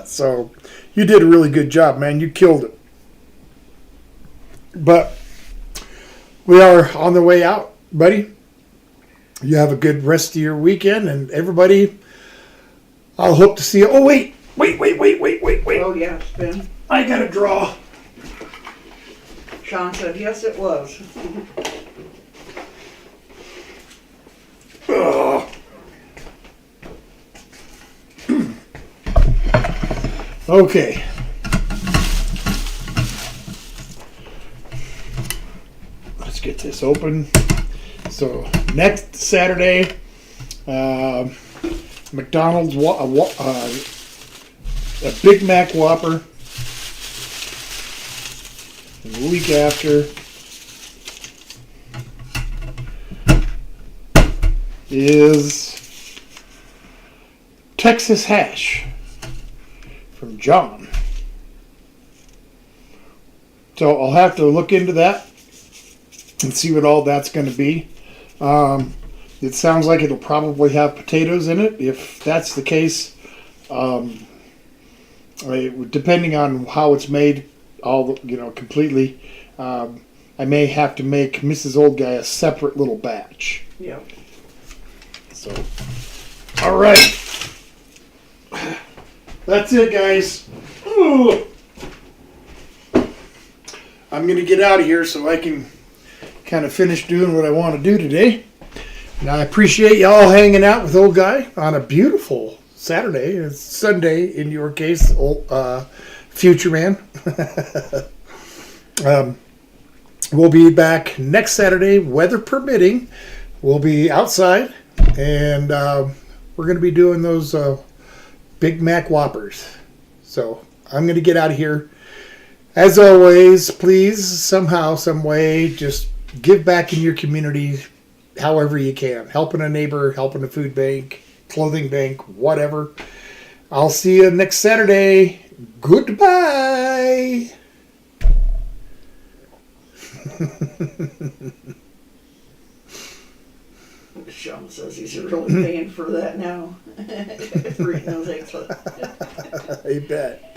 So you did a really good job, man. You killed it. But we are on the way out, buddy. You have a good rest of your weekend, and everybody, I'll hope to see you. Oh, wait. Oh, yeah, Spin. I got to draw. Sean said, yes, it was. Oh. Okay. Let's get this open. So next Saturday, McDonald's a Big Mac Whopper. And the week after is Texas Hash from John. So I'll have to look into that and see what all that's going to be. It sounds like it'll probably have potatoes in it. If that's the case, depending on how it's made, completely, I may have to make Mrs. Old Guy a separate little batch. Yeah. So, all right, that's it, guys. Ooh. I'm gonna get out of here so I can kind of finish doing what I want to do today. And I appreciate y'all hanging out with Old Guy on a beautiful Saturday. It's Sunday in your case, future man. We'll be back next Saturday, weather permitting. We'll be outside, and we're going to be doing those Big Mac Whoppers. So I'm going to get out of here. As always, please, somehow, some way, just give back in your community however you can. Helping a neighbor, helping a food bank, clothing bank, whatever. I'll see you next Saturday. Goodbye. Sean says he's really paying for that now. For eating those eggs. I bet.